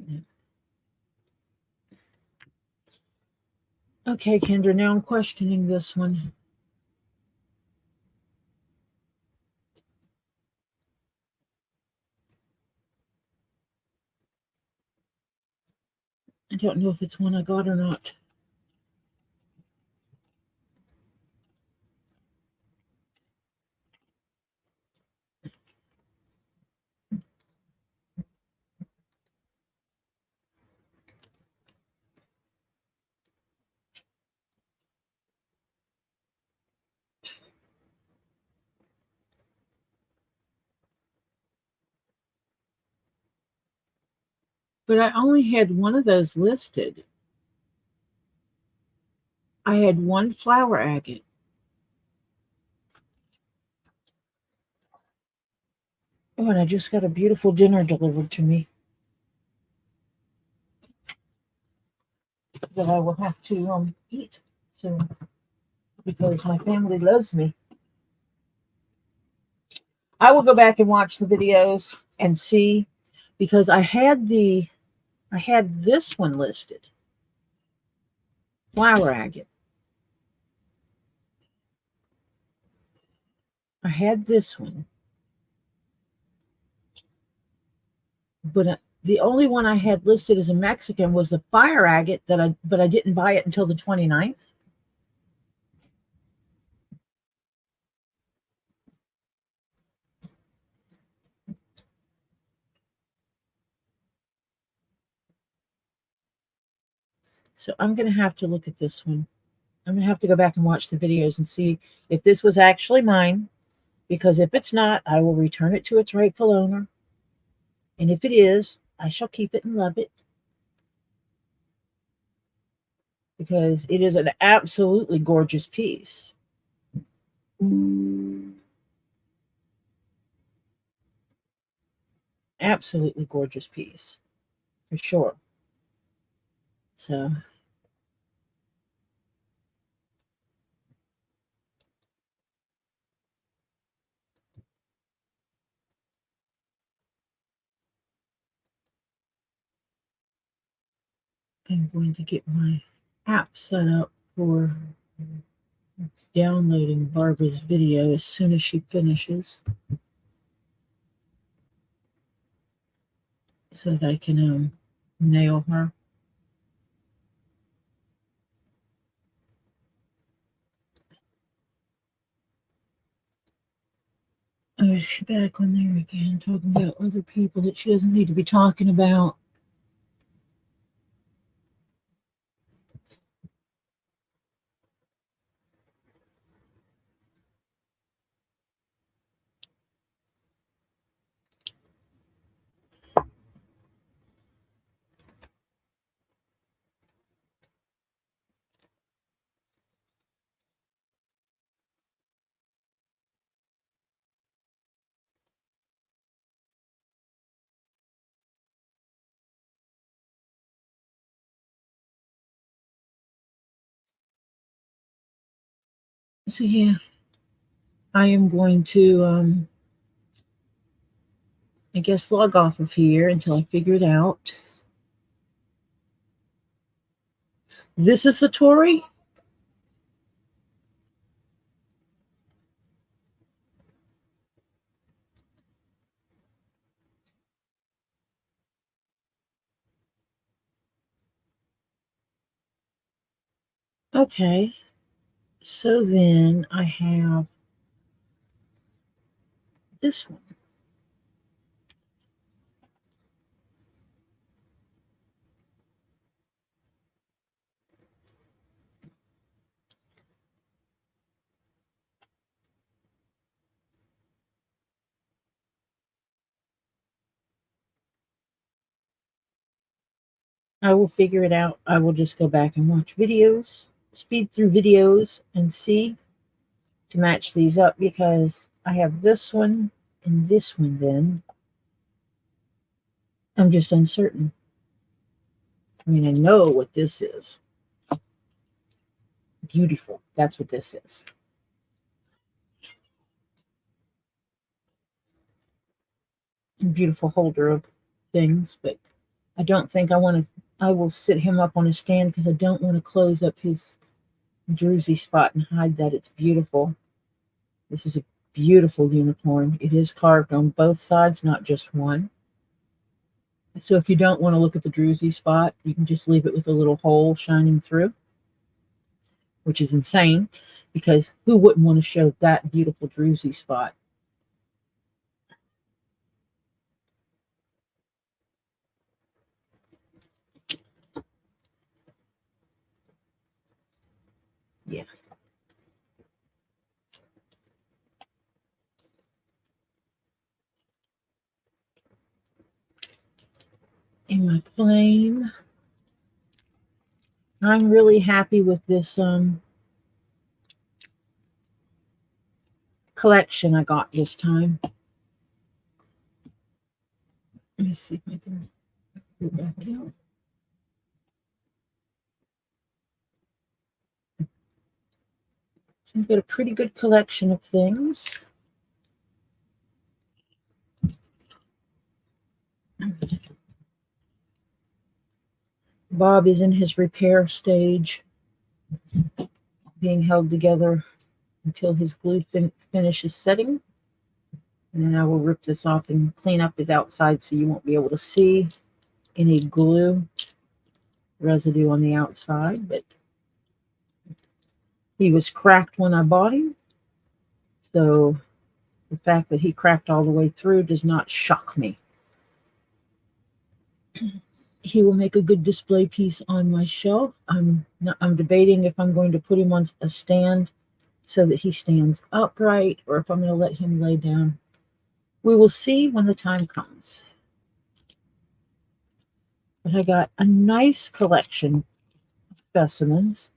one. Okay, Kendra, now I'm questioning this one. I don't know if it's one I got or not. But I only had one of those listed. I had one flower agate. Oh, and I just got a beautiful dinner delivered to me that I will have to eat soon because my family loves me. I will go back and watch the videos and see because I had this one listed. Flower agate. I had this one. But the only one I had listed as a Mexican was the fire agate but I didn't buy it until the 29th. So I'm going to have to look at this one. I'm going to have to go back and watch the videos and see if this was actually mine, because if it's not, I will return it to its rightful owner. And if it is, I shall keep it and love it because it is an absolutely gorgeous piece. Absolutely gorgeous piece, for sure. So I'm going to get my app set up for downloading Barbara's video as soon as she finishes so that I can nail her. Oh, she's back on there again, talking about other people that she doesn't need to be talking about. So yeah, I am going to I guess log off of here until I figure it out. This is the Tory. Okay, so then I have this one. I will figure it out. I will just go back and watch videos, speed through videos, and see to match these up because I have this one and this one then. I'm just uncertain. I mean, I know what this is. Beautiful. That's what this is. Beautiful holder of things, but I don't think I will sit him up on a stand because I don't want to close up his druzy spot and hide that. It's beautiful. This is a beautiful unicorn. It is carved on both sides, not just one. So if you don't want to look at the druzy spot, you can just leave it with a little hole shining through, which is insane because who wouldn't want to show that beautiful druzy spot? Yeah. In my flame, I'm really happy with this collection I got this time. Let me see if I can go back out. So I've got a pretty good collection of things. Bob is in his repair stage, being held together until his glue finishes setting. And then I will rip this off and clean up his outside so you won't be able to see any glue residue on the outside. But he was cracked when I bought him, so the fact that he cracked all the way through does not shock me. He will make a good display piece on my shelf. I'm debating if I'm going to put him on a stand so that he stands upright or if I'm going to let him lay down. We will see when the time comes. But I got a nice collection of specimens.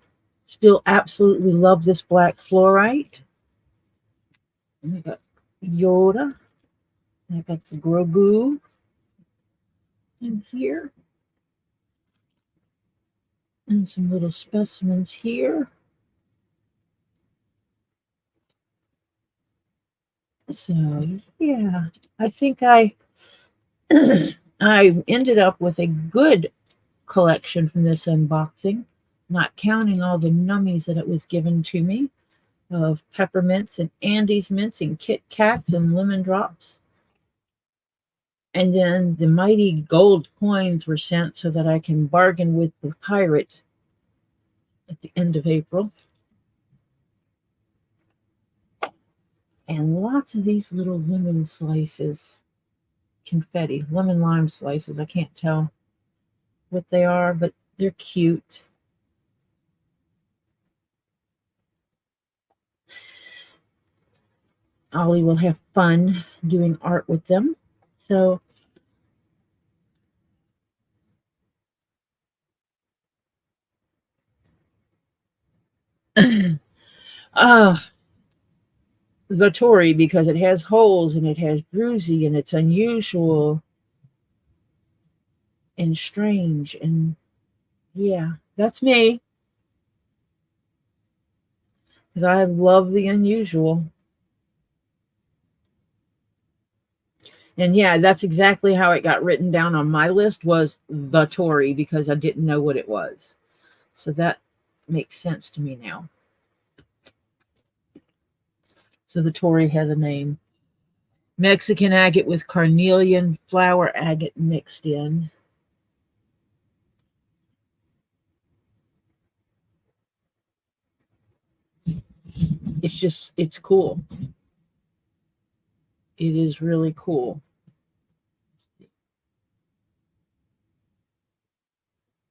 Still absolutely love this black fluorite. And I got Yoda. And I got the Grogu in here. And some little specimens here. So yeah, I think I ended up with a good collection from this unboxing, not counting all the nummies that it was given to me of peppermints and Andes mints and Kit Kats and lemon drops. And then the mighty gold coins were sent so that I can bargain with the pirate at the end of April. And lots of these little lemon slices, confetti, lemon lime slices. I can't tell what they are, but they're cute. Ollie will have fun doing art with them. So the Tory, because it has holes and it has druzy and it's unusual and strange. And yeah, that's me. Because I love the unusual. And yeah, that's exactly how it got written down on my list, was the Tory, because I didn't know what it was. So that makes sense to me now. So the Tory has a name. Mexican agate with carnelian flower agate mixed in. It's cool. It is really cool.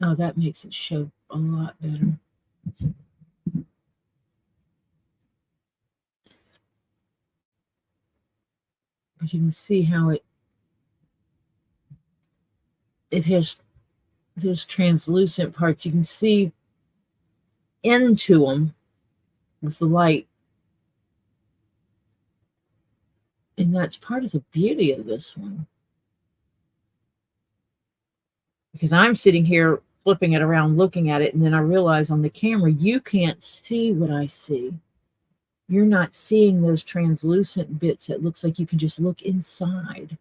Oh, that makes it show a lot better. But you can see how it has those translucent parts. You can see into them with the light. And that's part of the beauty of this one. Because I'm sitting here flipping it around, looking at it, and then I realize on the camera, you can't see what I see. You're not seeing those translucent bits that looks like you can just look inside.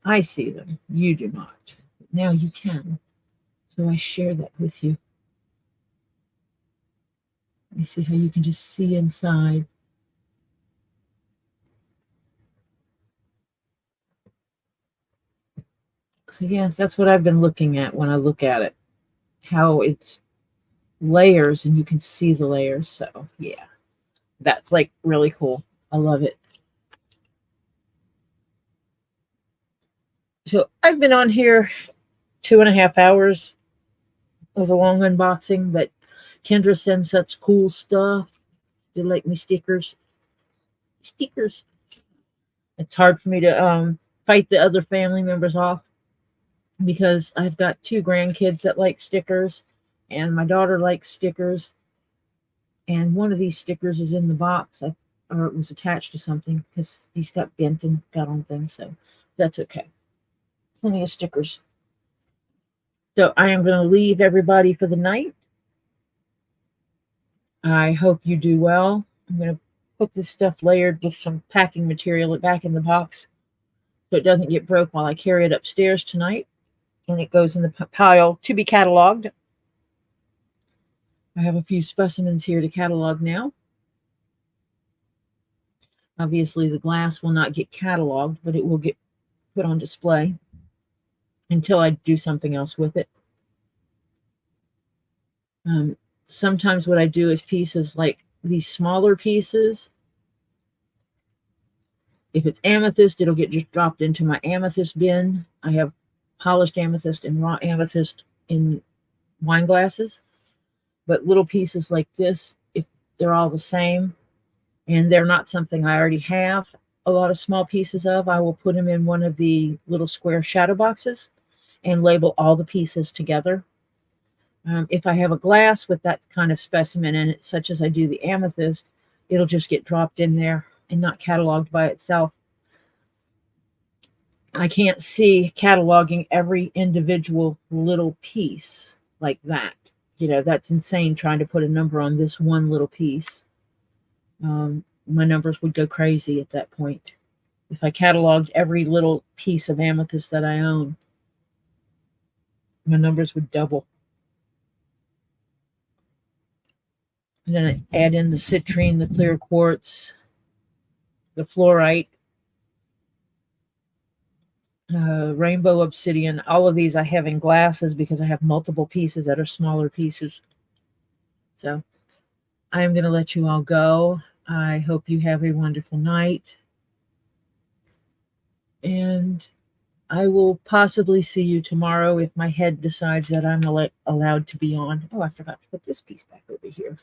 I see them. You do not. Now you can. So I share that with you. You see how you can just see inside. So yeah, that's what I've been looking at when I look at it. How it's layers and you can see the layers. So yeah, that's like really cool. I love it. So I've been on here 2.5 hours. It was a long unboxing, but Kendra sends such cool stuff. They like me stickers. Stickers. It's hard for me to fight the other family members off because I've got two grandkids that like stickers, and my daughter likes stickers. And one of these stickers is in the box, or it was attached to something because these got bent and got on things. So that's okay. Plenty of stickers. So I am going to leave everybody for the night. I hope you do well. I'm going to put this stuff layered with some packing material back in the box so it doesn't get broke while I carry it upstairs tonight. And it goes in the pile to be cataloged. I have a few specimens here to catalog now. Obviously, the glass will not get cataloged, but it will get put on display until I do something else with it. Sometimes what I do is pieces like these smaller pieces. If it's amethyst, it'll get just dropped into my amethyst bin. I have polished amethyst and raw amethyst in wine glasses. But little pieces like this, if they're all the same and they're not something I already have a lot of small pieces of, I will put them in one of the little square shadow boxes and label all the pieces together. If I have a glass with that kind of specimen in it, such as I do the amethyst, it'll just get dropped in there and not cataloged by itself. I can't see cataloging every individual little piece like that. That's insane trying to put a number on this one little piece. My numbers would go crazy at that point. If I cataloged every little piece of amethyst that I own, my numbers would double. And then I add in the citrine, the clear quartz, the fluorite, rainbow obsidian. All of these I have in glasses because I have multiple pieces that are smaller pieces. So I am going to let you all go. I hope you have a wonderful night. And I will possibly see you tomorrow if my head decides that I'm allowed to be on. Oh, I forgot to put this piece back over here.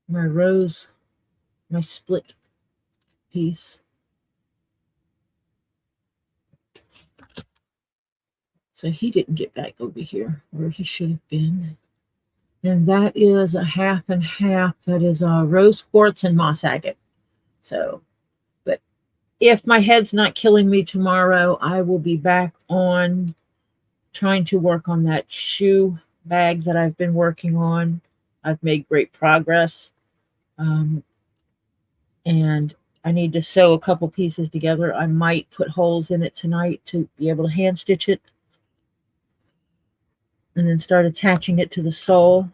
My rose, my split piece. So he didn't get back over here where he should have been. And that is a half and half. That is rose quartz and moss agate. So, but if my head's not killing me tomorrow, I will be back on trying to work on that shoe bag that I've been working on. I've made great progress. And I need to sew a couple pieces together. I might put holes in it tonight to be able to hand stitch it. And then start attaching it to the sole.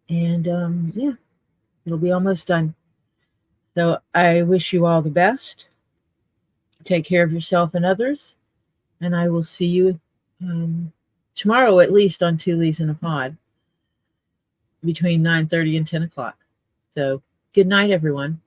And yeah, it'll be almost done. So I wish you all the best. Take care of yourself and others. And I will see you tomorrow, at least, on Two Leaves in a Pod between 9:30 and 10 o'clock. So good night, everyone.